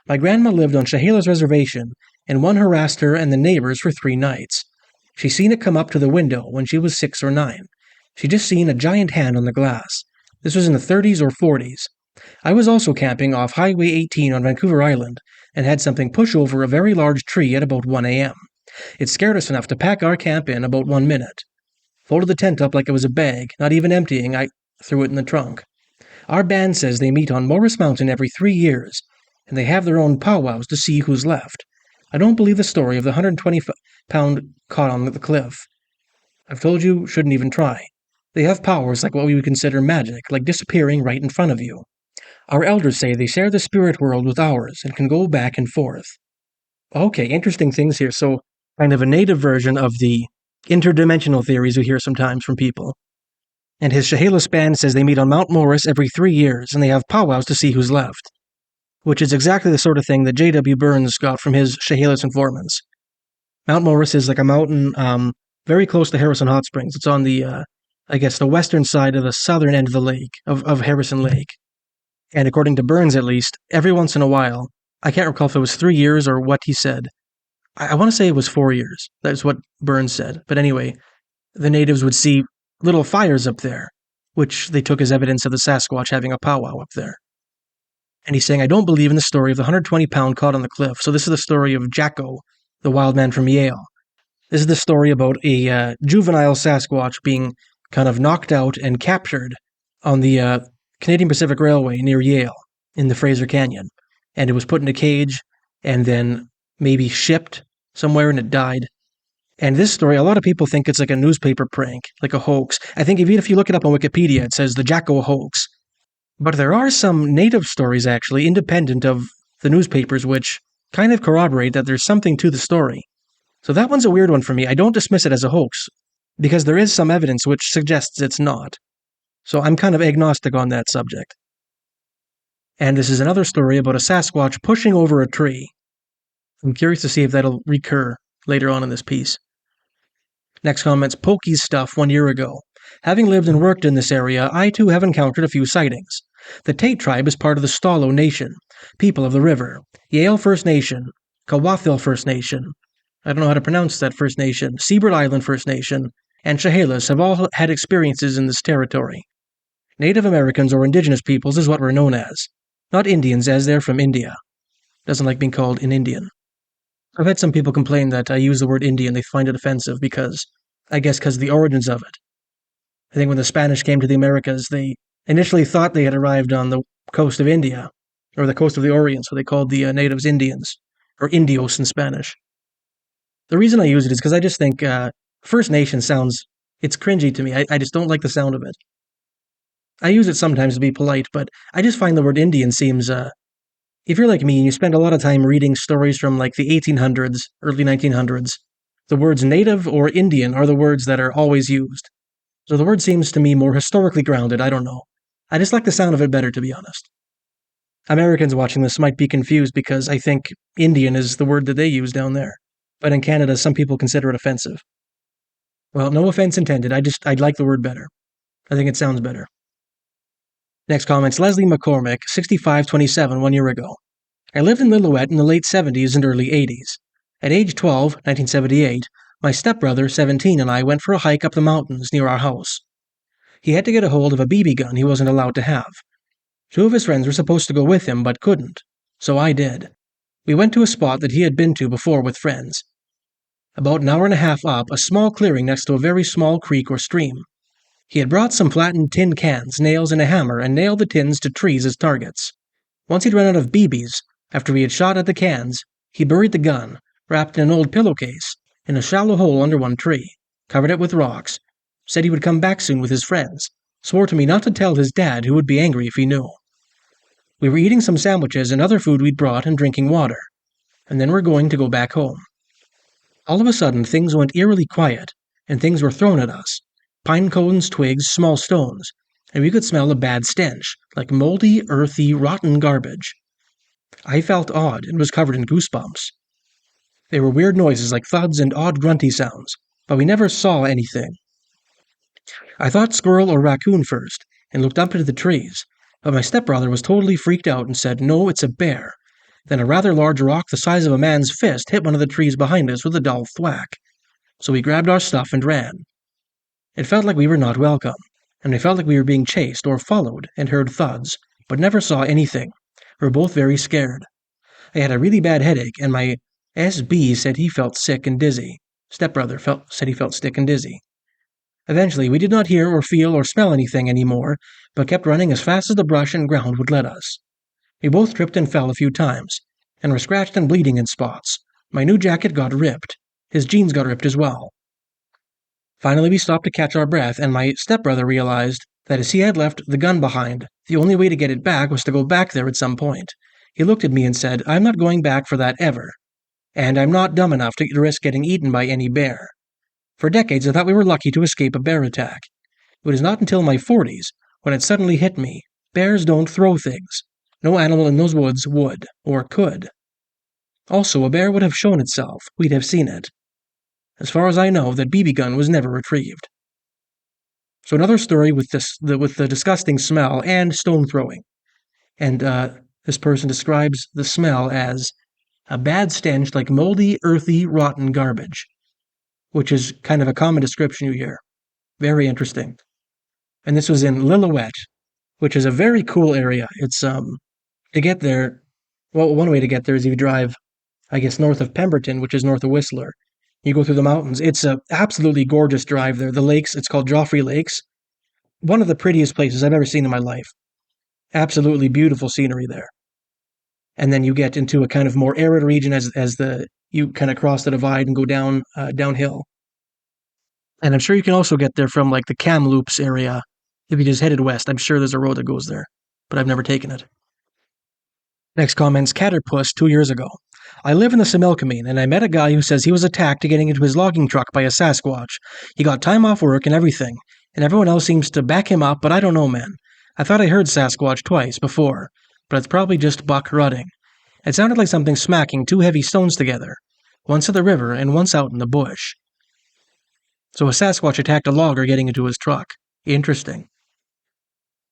My grandma lived on Chehalis Reservation, and one harassed her and the neighbors for 3 nights. She seen it come up to the window when she was 6 or 9. She just seen a giant hand on the glass. This was in the 30s or 40s. I was also camping off Highway 18 on Vancouver Island, and had something push over a very large tree at about 1 a.m. It scared us enough to pack our camp in about 1 minute. Folded the tent up like it was a bag, not even emptying, I threw it in the trunk. Our band says they meet on Morris Mountain every 3 years, and they have their own powwows to see who's left. I don't believe the story of the 120-pound caught on the cliff. I've told you, shouldn't even try. They have powers like what we would consider magic, like disappearing right in front of you. Our elders say they share the spirit world with ours and can go back and forth. Okay, interesting things here. So, kind of a native version of the interdimensional theories we hear sometimes from people. And his Chehalis band says they meet on Mount Morris every 3 years, and they have powwows to see who's left. Which is exactly the sort of thing that J.W. Burns got from his Chehalis informants. Mount Morris is like a mountain very close to Harrison Hot Springs. It's on the, the western side of the southern end of the lake, of Harrison Lake. And according to Burns, at least, every once in a while, I can't recall if it was 3 years or what he said. I want to say it was 4 years. That's what Burns said. But anyway, the natives would see little fires up there, which they took as evidence of the Sasquatch having a powwow up there. And he's saying, I don't believe in the story of the 120-pound caught on the cliff. So this is the story of Jacko, the wild man from Yale. This is the story about a juvenile Sasquatch being kind of knocked out and captured on the Canadian Pacific Railway near Yale in the Fraser Canyon. And it was put in a cage and then maybe shipped somewhere and it died. And this story, a lot of people think it's like a newspaper prank, like a hoax. I think even if you look it up on Wikipedia, it says the Jacko hoax. But there are some native stories, actually, independent of the newspapers, which kind of corroborate that there's something to the story. So that one's a weird one for me. I don't dismiss it as a hoax, because there is some evidence which suggests it's not. So I'm kind of agnostic on that subject. And this is another story about a Sasquatch pushing over a tree. I'm curious to see if that'll recur later on in this piece. Next comment's Pokey's stuff 1 year ago. Having lived and worked in this area, I too have encountered a few sightings. The Tate tribe is part of the Stalo Nation, people of the river, Yale First Nation, Kawathil First Nation, I don't know how to pronounce that First Nation, Seabird Island First Nation, and Chehalis have all had experiences in this territory. Native Americans or indigenous peoples is what we're known as, not Indians as they're from India. Doesn't like being called an Indian. I've had some people complain that I use the word Indian, they find it offensive because of the origins of it. I think when the Spanish came to the Americas, they initially thought they had arrived on the coast of India, or the coast of the Orient, so they called the natives Indians, or Indios in Spanish. The reason I use it is because I just think First Nation it's cringy to me. I just don't like the sound of it. I use it sometimes to be polite, but I just find the word Indian seems, if you're like me and you spend a lot of time reading stories from like the 1800s, early 1900s, the words native or Indian are the words that are always used. So the word seems to me more historically grounded, I don't know. I just like the sound of it better, to be honest. Americans watching this might be confused because I think Indian is the word that they use down there. But in Canada, some people consider it offensive. Well, no offense intended, I'd like the word better. I think it sounds better. Next comment's Leslie McCormick, 6527, 1 year ago. I lived in Lillooet in the late 70s and early 80s. At age 12, 1978, my stepbrother, 17, and I went for a hike up the mountains near our house. He had to get a hold of a BB gun he wasn't allowed to have. 2 of his friends were supposed to go with him, but couldn't. So I did. We went to a spot that he had been to before with friends. About an hour and a half up, a small clearing next to a very small creek or stream. He had brought some flattened tin cans, nails, and a hammer and nailed the tins to trees as targets. Once he'd run out of BBs, after he had shot at the cans, he buried the gun, wrapped in an old pillowcase, in a shallow hole under one tree, covered it with rocks, said he would come back soon with his friends, swore to me not to tell his dad, who would be angry if he knew. We were eating some sandwiches and other food we'd brought and drinking water, and then we're going to go back home. All of a sudden, things went eerily quiet, and things were thrown at us. Pine cones, twigs, small stones, and we could smell a bad stench, like moldy, earthy, rotten garbage. I felt odd and was covered in goosebumps. There were weird noises like thuds and odd grunty sounds, but we never saw anything. I thought squirrel or raccoon first, and looked up into the trees, but my stepbrother was totally freaked out and said, "No, it's a bear." Then a rather large rock the size of a man's fist hit one of the trees behind us with a dull thwack. So we grabbed our stuff and ran. It felt like we were not welcome, and I felt like we were being chased or followed and heard thuds, but never saw anything. We were both very scared. I had a really bad headache, and my SB said he felt sick and dizzy. Stepbrother said he felt sick and dizzy. Eventually, we did not hear or feel or smell anything anymore, but kept running as fast as the brush and ground would let us. We both tripped and fell a few times, and were scratched and bleeding in spots. My new jacket got ripped. His jeans got ripped as well. Finally, we stopped to catch our breath, and my stepbrother realized that as he had left the gun behind, the only way to get it back was to go back there at some point. He looked at me and said, "I'm not going back for that ever, and I'm not dumb enough to risk getting eaten by any bear." For decades, I thought we were lucky to escape a bear attack. It was not until my 40s when it suddenly hit me. Bears don't throw things. No animal in those woods would, or could. Also, a bear would have shown itself. We'd have seen it. As far as I know, that BB gun was never retrieved. So another story with the disgusting smell and stone throwing. And this person describes the smell as a bad stench like moldy, earthy, rotten garbage, which is kind of a common description you hear. Very interesting. And this was in Lillooet, which is a very cool area. It's, to get there, well, one way to get there is if you drive, I guess, north of Pemberton, which is north of Whistler. You go through the mountains. It's a absolutely gorgeous drive there. The lakes, it's called Joffrey Lakes. One of the prettiest places I've ever seen in my life. Absolutely beautiful scenery there. And then you get into a kind of more arid region as you kind of cross the divide and go downhill. And I'm sure you can also get there from like the Kamloops area. If you just headed west, I'm sure there's a road that goes there, but I've never taken it. Next comment's Caterpuss 2 years ago. I live in the Similkameen, and I met a guy who says he was attacked getting into his logging truck by a Sasquatch. He got time off work and everything, and everyone else seems to back him up, but I don't know, man. I thought I heard Sasquatch twice before, but it's probably just buck rutting. It sounded like something smacking two heavy stones together, once at the river and once out in the bush. So a Sasquatch attacked a logger getting into his truck. Interesting.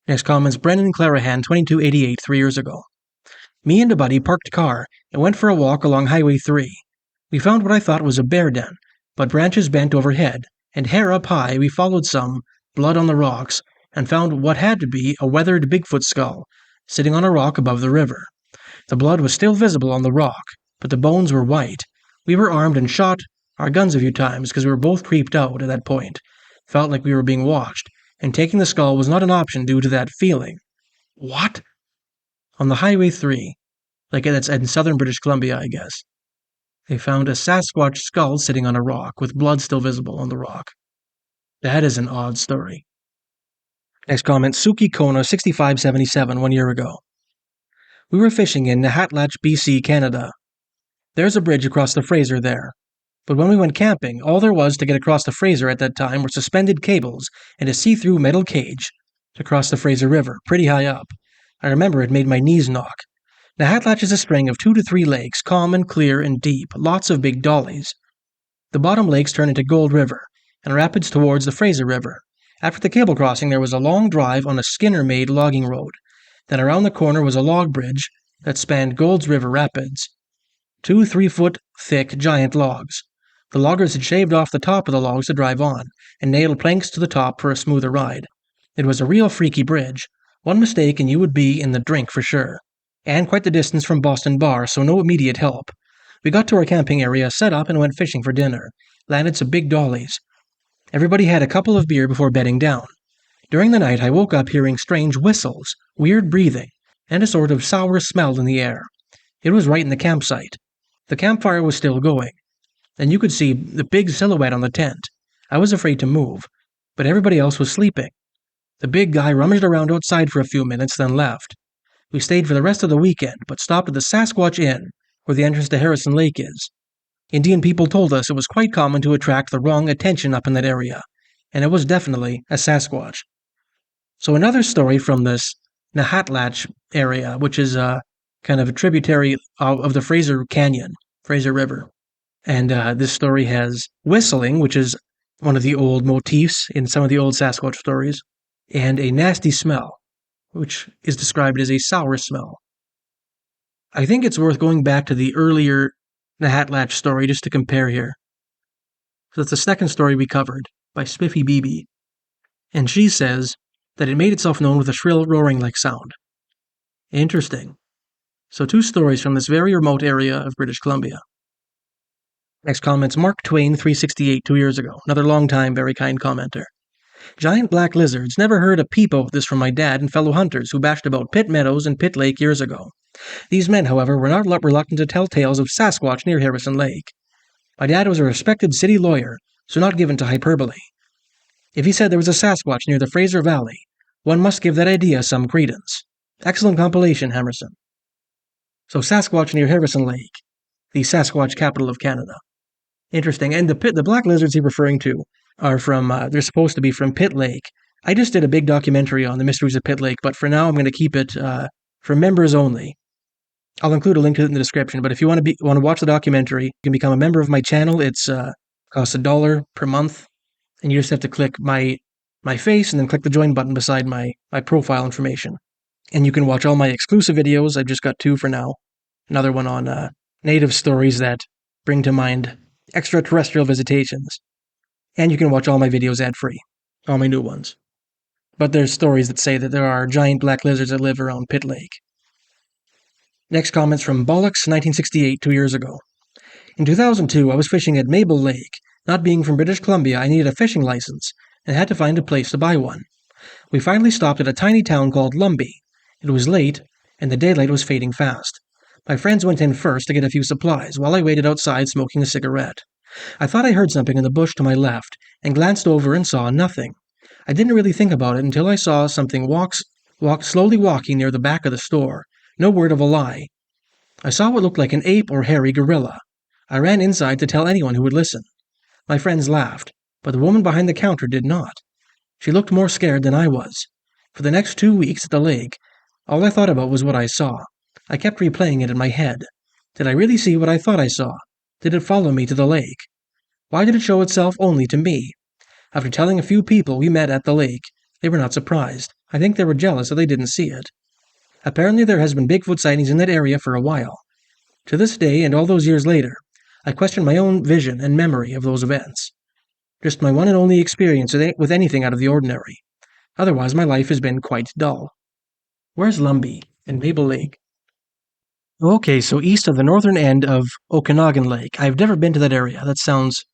Next comment's Brendan Clarahan, 2288, 3 years ago. Me and a buddy parked car and went for a walk along Highway 3. We found what I thought was a bear den, but branches bent overhead, and hair up high we followed some, blood on the rocks, and found what had to be a weathered Bigfoot skull, sitting on a rock above the river. The blood was still visible on the rock, but the bones were white. We were armed and shot our guns a few times because we were both creeped out at that point. Felt like we were being watched, and taking the skull was not an option due to that feeling. What? On the Highway 3, like that's in southern British Columbia, I guess, they found a Sasquatch skull sitting on a rock with blood still visible on the rock. That is an odd story. Next comment, Sooke Potholes, 6577, 1 year ago. We were fishing in Nahatlatch, BC, Canada. There's a bridge across the Fraser there. But when we went camping, all there was to get across the Fraser at that time were suspended cables and a see-through metal cage to cross the Fraser River, pretty high up. I remember it made my knees knock. Nahatlatch is a string of 2 to 3 lakes, calm and clear and deep, lots of big dollies. The bottom lakes turn into Gold River, and rapids towards the Fraser River. After the cable crossing, there was a long drive on a Skinner-made logging road. Then around the corner was a log bridge that spanned Gold's River Rapids. 2 3-foot-thick giant logs. The loggers had shaved off the top of the logs to drive on, and nailed planks to the top for a smoother ride. It was a real freaky bridge. One mistake and you would be in the drink for sure. And quite the distance from Boston Bar, so no immediate help. We got to our camping area, set up, and went fishing for dinner. Landed some big dollies. Everybody had a couple of beer before bedding down. During the night, I woke up hearing strange whistles, weird breathing, and a sort of sour smell in the air. It was right in the campsite. The campfire was still going, and you could see the big silhouette on the tent. I was afraid to move, but everybody else was sleeping. The big guy rummaged around outside for a few minutes, then left. We stayed for the rest of the weekend, but stopped at the Sasquatch Inn, where the entrance to Harrison Lake is. Indian people told us it was quite common to attract the wrong attention up in that area, and it was definitely a Sasquatch. So another story from this Nahatlatch area, which is kind of a tributary of the Fraser Canyon, Fraser River. And this story has whistling, which is one of the old motifs in some of the old Sasquatch stories, and a nasty smell, which is described as a sour smell. I think it's worth going back to the earlier Nahatlatch story just to compare here. So it's the second story we covered, by Spiffy BB. And she says that it made itself known with a shrill roaring-like sound. Interesting. So 2 stories from this very remote area of British Columbia. Next comment's Mark Twain 368 2 years ago. Another long-time, very kind commenter. Giant black lizards. Never heard a peep of this from my dad and fellow hunters who bashed about Pitt Meadows and Pitt Lake years ago. These men, however, were not reluctant to tell tales of Sasquatch near Harrison Lake. My dad was a respected city lawyer, so not given to hyperbole. If he said there was a Sasquatch near the Fraser Valley, one must give that idea some credence. Excellent compilation, Hammerson. So Sasquatch near Harrison Lake, the Sasquatch capital of Canada. Interesting. And the black lizards he's referring to are from, they're supposed to be from Pitt Lake. I just did a big documentary on the mysteries of Pitt Lake, but for now I'm going to keep it for members only. I'll include a link to it in the description, but if you want to watch the documentary, you can become a member of my channel. It's costs $1 per month, and you just have to click my face and then click the join button beside my profile information. And you can watch all my exclusive videos. I've just got 2 for now. Another one on native stories that bring to mind extraterrestrial visitations. And you can watch all my videos ad-free, all my new ones. But there's stories that say that there are giant black lizards that live around Pitt Lake. Next comment's from Bollocks 1968 2 years ago. In 2002, I was fishing at Mabel Lake. Not being from British Columbia, I needed a fishing license and had to find a place to buy one. We finally stopped at a tiny town called Lumby. It was late, and the daylight was fading fast. My friends went in first to get a few supplies, while I waited outside smoking a cigarette. I thought I heard something in the bush to my left, and glanced over and saw nothing. I didn't really think about it until I saw something slowly walking near the back of the store. No word of a lie. I saw what looked like an ape or hairy gorilla. I ran inside to tell anyone who would listen. My friends laughed, but the woman behind the counter did not. She looked more scared than I was. For the next 2 weeks at the lake, all I thought about was what I saw. I kept replaying it in my head. Did I really see what I thought I saw? Did it follow me to the lake? Why did it show itself only to me? After telling a few people we met at the lake, they were not surprised. I think they were jealous that they didn't see it. Apparently there has been Bigfoot sightings in that area for a while. To this day, and all those years later, I question my own vision and memory of those events. Just my one and only experience with anything out of the ordinary. Otherwise, my life has been quite dull. Where's Lumby and Mabel Lake? Okay, so east of the northern end of Okanagan Lake. I've never been to that area. That sounds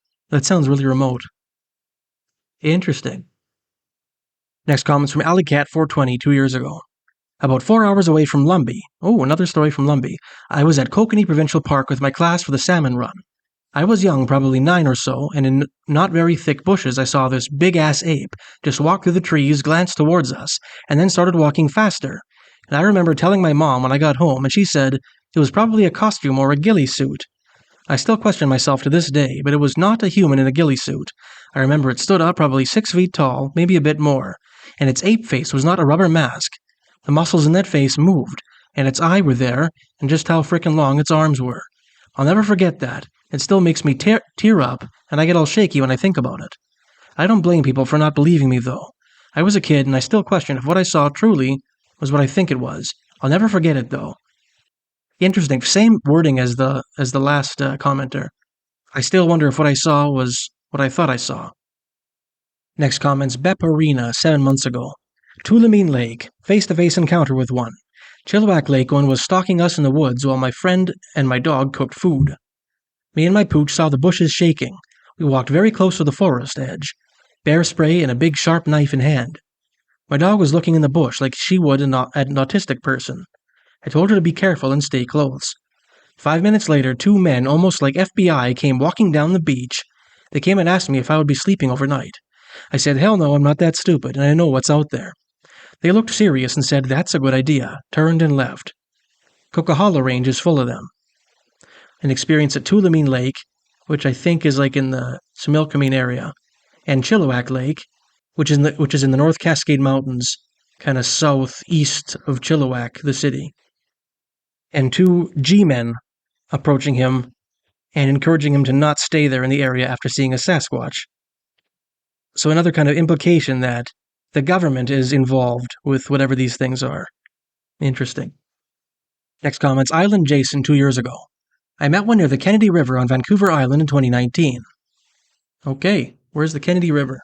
really remote. Interesting. Next comment's from Alleycat 420 2 years ago. About 4 hours away from Lumby. Oh, another story from Lumby. I was at Kootenay Provincial Park with my class for the salmon run. I was young, probably 9 or so, and in not very thick bushes I saw this big-ass ape just walk through the trees, glance towards us, and then started walking faster. And I remember telling my mom when I got home, and she said it was probably a costume or a ghillie suit. I still question myself to this day, but it was not a human in a ghillie suit. I remember it stood up probably 6 feet tall, maybe a bit more, and its ape face was not a rubber mask. The muscles in that face moved, and its eye were there, and just how frickin' long its arms were. I'll never forget that. It still makes me tear up, and I get all shaky when I think about it. I don't blame people for not believing me, though. I was a kid, and I still question if what I saw truly was what I think it was. I'll never forget it, though. Interesting. Same wording as the last commenter. I still wonder if what I saw was what I thought I saw. Next comment's Bep Arena 7 months ago. Lumby Lake, face-to-face encounter with one. Chilliwack Lake one was stalking us in the woods while my friend and my dog cooked food. Me and my pooch saw the bushes shaking. We walked very close to the forest edge, bear spray and a big sharp knife in hand. My dog was looking in the bush like she would at an autistic person. I told her to be careful and stay close. 5 minutes later, 2 men, almost like FBI, came walking down the beach. They came and asked me if I would be sleeping overnight. I said, hell no, I'm not that stupid, and I know what's out there. They looked serious and said, that's a good idea, turned and left. Coquihalla Range is full of them. An experience at Tulameen Lake, which I think is like in the Similkameen area, and Chilliwack Lake, which is in the North Cascade Mountains, kind of southeast of Chilliwack, the city. And 2 G-men approaching him and encouraging him to not stay there in the area after seeing a Sasquatch. So another kind of implication that the government is involved with whatever these things are. Interesting. Next comments, Island Jason 2 years ago. I met one near the Kennedy River on Vancouver Island in 2019. Okay, where's the Kennedy River?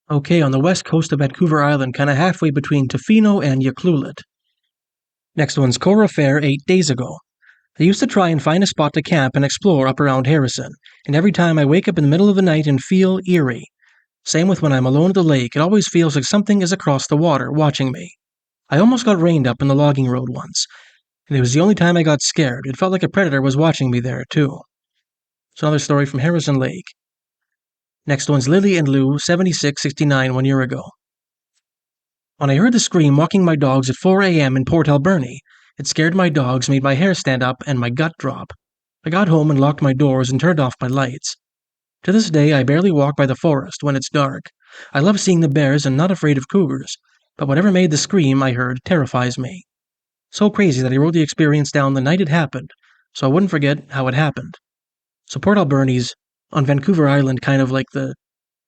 Okay, on the west coast of Vancouver Island, kind of halfway between Tofino and Lillooet. Next one's Cora Fair 8 days ago. I used to try and find a spot to camp and explore up around Harrison, and every time I wake up in the middle of the night and feel eerie. Same with when I'm alone at the lake, it always feels like something is across the water, watching me. I almost got rained up in the logging road once, and it was the only time I got scared. It felt like a predator was watching me there, too. So another story from Harrison Lake. Next one's Lily and Lou, 7669, 1 year ago. When I heard the scream walking my dogs at 4 a.m. in Port Alberni, it scared my dogs, made my hair stand up, and my gut drop. I got home and locked my doors and turned off my lights. To this day, I barely walk by the forest when it's dark. I love seeing the bears and not afraid of cougars, but whatever made the scream I heard terrifies me. So crazy that I wrote the experience down the night it happened, so I wouldn't forget how it happened. So Port Alberni's on Vancouver Island, kind of like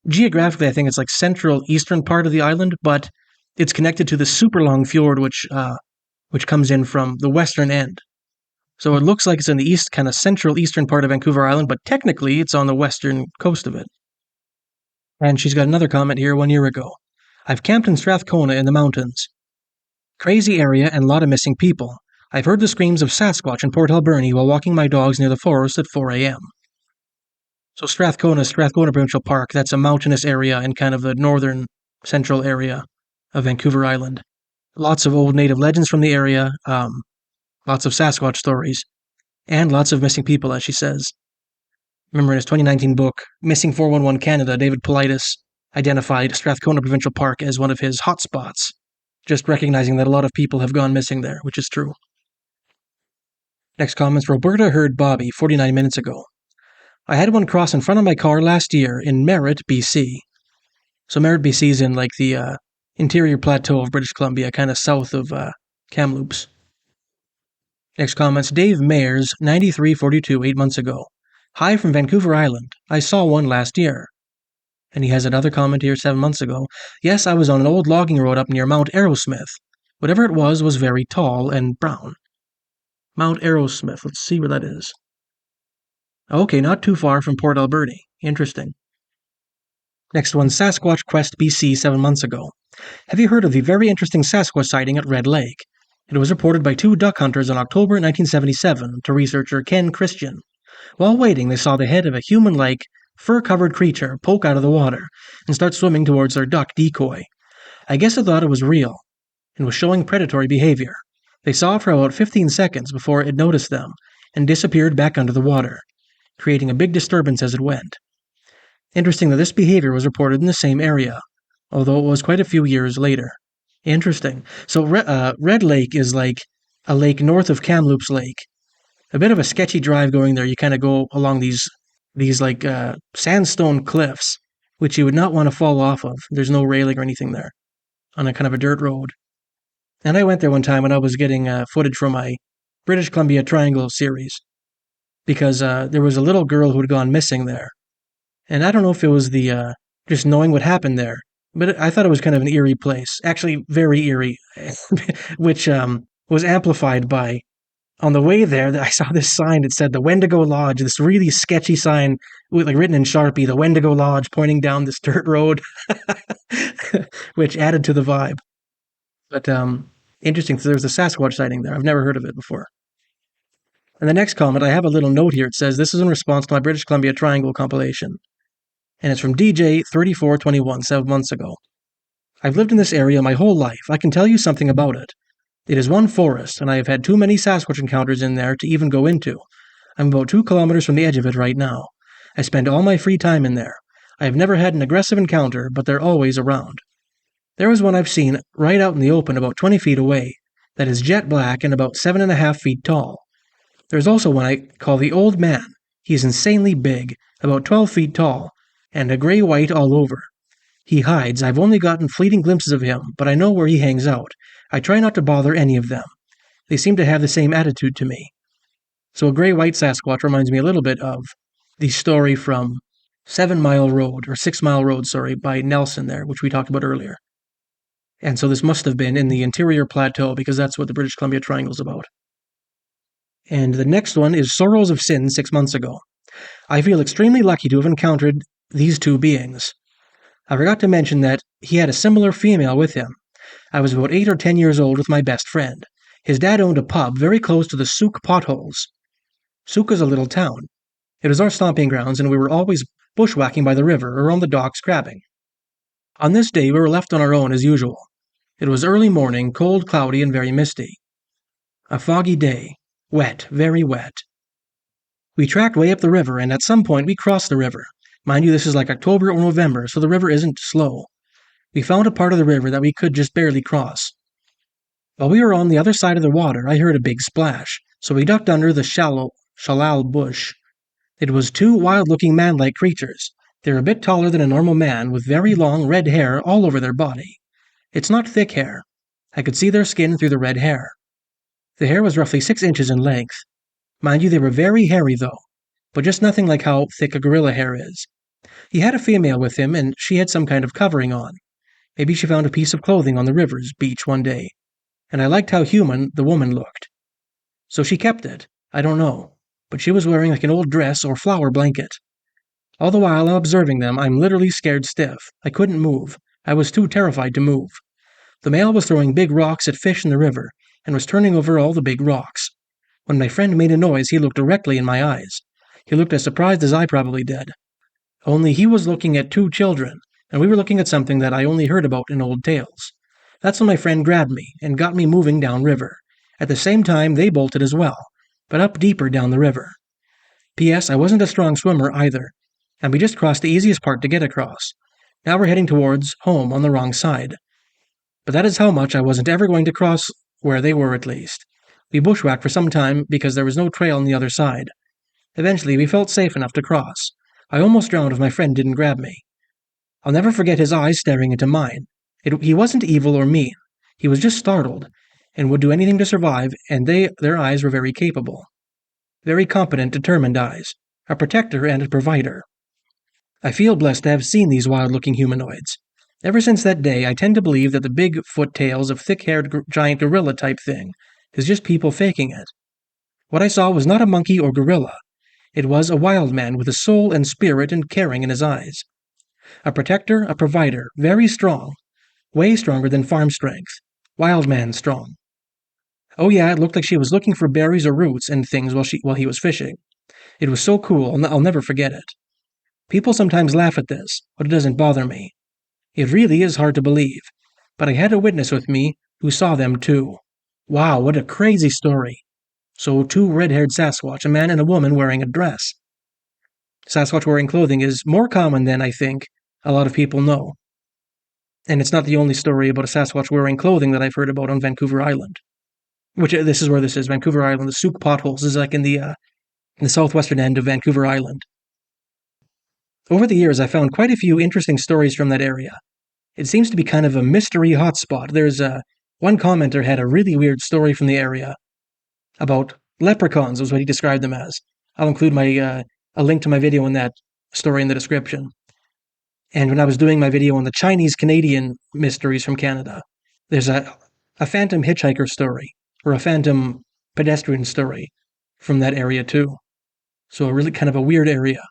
geographically I think it's like central eastern part of the island, but it's connected to the super long fjord which comes in from the western end. So it looks like it's in the east, kind of central eastern part of Vancouver Island, but technically it's on the western coast of it. And she's got another comment here 1 year ago. I've camped in Strathcona in the mountains. Crazy area and a lot of missing people. I've heard the screams of Sasquatch in Port Alberni while walking my dogs near the forest at 4 a.m. So Strathcona Provincial Park, that's a mountainous area in kind of the northern central area of Vancouver Island. Lots of old native legends from the area, lots of Sasquatch stories, and lots of missing people, as she says. Remember in his 2019 book, Missing 411 Canada, David Paulides identified Strathcona Provincial Park as one of his hotspots, just recognizing that a lot of people have gone missing there, which is true. Next comments, Roberta heard Bobby 49 minutes ago. I had one cross in front of my car last year in Merritt, BC. So Merritt, BC is in like the interior plateau of British Columbia, kind of south of Kamloops. Next comments, Dave Mayers, 9342, 8 months ago. Hi from Vancouver Island. I saw one last year. And he has another comment here 7 months ago. Yes, I was on an old logging road up near Mount Arrowsmith. Whatever it was very tall and brown. Mount Arrowsmith, let's see where that is. Okay, not too far from Port Alberni. Interesting. Next one, Sasquatch Quest BC 7 months ago. Have you heard of the very interesting Sasquatch sighting at Red Lake? It was reported by 2 duck hunters in October 1977 to researcher Ken Christian. While waiting, they saw the head of a human-like, fur-covered creature poke out of the water and start swimming towards their duck decoy. I guess they thought it was real and was showing predatory behavior. They saw it for about 15 seconds before it noticed them and disappeared back under the water, creating a big disturbance as it went. Interesting that this behavior was reported in the same area, although it was quite a few years later. Interesting. So Red Lake is like a lake north of Kamloops Lake. A bit of a sketchy drive going there. You kind of go along these like sandstone cliffs, which you would not want to fall off of. There's no railing or anything there, on a kind of a dirt road. And I went there one time when I was getting footage from my British Columbia Triangle series, because there was a little girl who had gone missing there. And I don't know if it was the just knowing what happened there, but I thought it was kind of an eerie place. Actually, very eerie, which was amplified by, on the way there, I saw this sign that said the Wendigo Lodge, this really sketchy sign with like written in Sharpie, the Wendigo Lodge, pointing down this dirt road, which added to the vibe. But interesting, so there's a Sasquatch sighting there. I've never heard of it before. And the next comment, I have a little note here. It says, this is in response to my British Columbia Triangle compilation. And it's from DJ 3421, 7 months ago. I've lived in this area my whole life. I can tell you something about it. It is one forest, and I have had too many Sasquatch encounters in there to even go into. I'm about 2 kilometers from the edge of it right now. I spend all my free time in there. I have never had an aggressive encounter, but they're always around. There is one I've seen right out in the open about 20 feet away, that is jet black and about 7.5 feet tall. There's also one I call the Old Man. He is insanely big, about 12 feet tall, and a gray-white all over. He hides. I've only gotten fleeting glimpses of him, but I know where he hangs out. I try not to bother any of them. They seem to have the same attitude to me. So a gray-white Sasquatch reminds me a little bit of the story from 6 Mile Road, by Nelson there, which we talked about earlier. And so this must have been in the interior plateau, because that's what the British Columbia Triangle is about. And the next one is Sorrows of Sin 6 months ago. I feel extremely lucky to have encountered these two beings. I forgot to mention that he had a similar female with him. I was about 8 or 10 years old with my best friend. His dad owned a pub very close to the Sooke Potholes. Sooke is a little town. It was our stomping grounds, and we were always bushwhacking by the river or on the docks crabbing. On this day, we were left on our own as usual. It was early morning, cold, cloudy, and very misty. A foggy day. Wet, very wet. We tracked way up the river, and at some point we crossed the river. Mind you, this is like October or November, so the river isn't slow. We found a part of the river that we could just barely cross. While we were on the other side of the water, I heard a big splash, so we ducked under the shalal bush. It was 2 wild-looking man-like creatures. They were a bit taller than a normal man, with very long red hair all over their body. It's not thick hair. I could see their skin through the red hair. The hair was roughly 6 inches in length. Mind you, they were very hairy, though, but just nothing like how thick a gorilla hair is. He had a female with him, and she had some kind of covering on. Maybe she found a piece of clothing on the river's beach one day, and I liked how human the woman looked. So she kept it. I don't know, but she was wearing like an old dress or flower blanket. All the while I'm observing them, I'm literally scared stiff. I couldn't move. I was too terrified to move. The male was throwing big rocks at fish in the river, and was turning over all the big rocks. When my friend made a noise, he looked directly in my eyes. He looked as surprised as I probably did. Only he was looking at 2 children, and we were looking at something that I only heard about in old tales. That's when my friend grabbed me and got me moving downriver. At the same time, they bolted as well, but up deeper down the river. P.S. I wasn't a strong swimmer either, and we just crossed the easiest part to get across. Now we're heading towards home on the wrong side. But that is how much I wasn't ever going to cross where they were, at least. We bushwhacked for some time because there was no trail on the other side. Eventually, we felt safe enough to cross. I almost drowned if my friend didn't grab me. I'll never forget his eyes staring into mine. He wasn't evil or mean. He was just startled, and would do anything to survive, and their eyes were very capable. Very competent, determined eyes. A protector and a provider. I feel blessed to have seen these wild-looking humanoids. Ever since that day, I tend to believe that the Bigfoot tales of thick-haired giant gorilla-type thing is just people faking it. What I saw was not a monkey or gorilla. It was a wild man with a soul and spirit and caring in his eyes. A protector, a provider, very strong. Way stronger than farm strength. Wild man strong. Oh yeah, it looked like she was looking for berries or roots and things while he was fishing. It was so cool, I'll never forget it. People sometimes laugh at this, but it doesn't bother me. It really is hard to believe, but I had a witness with me who saw them too. Wow, what a crazy story. So 2 red-haired Sasquatch, a man and a woman wearing a dress. Sasquatch wearing clothing is more common than, I think, a lot of people know. And it's not the only story about a Sasquatch wearing clothing that I've heard about on Vancouver Island. This is where this is, Vancouver Island. The Sooke Potholes is like in the southwestern end of Vancouver Island. Over the years, I found quite a few interesting stories from that area. It seems to be kind of a mystery hotspot. There's one commenter had a really weird story from the area about leprechauns, was what he described them as. I'll include a link to my video on that story in the description. And when I was doing my video on the Chinese-Canadian mysteries from Canada, there's a phantom hitchhiker story, or a phantom pedestrian story from that area too. So a really kind of a weird area.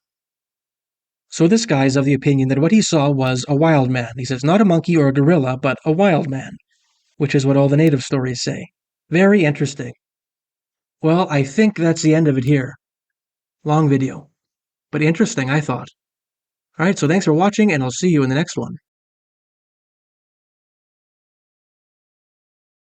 So this guy is of the opinion that what he saw was a wild man. He says not a monkey or a gorilla, but a wild man, which is what all the native stories say. Very interesting. Well, I think that's the end of it here. Long video, but interesting, I thought. Alright, so thanks for watching, and I'll see you in the next one.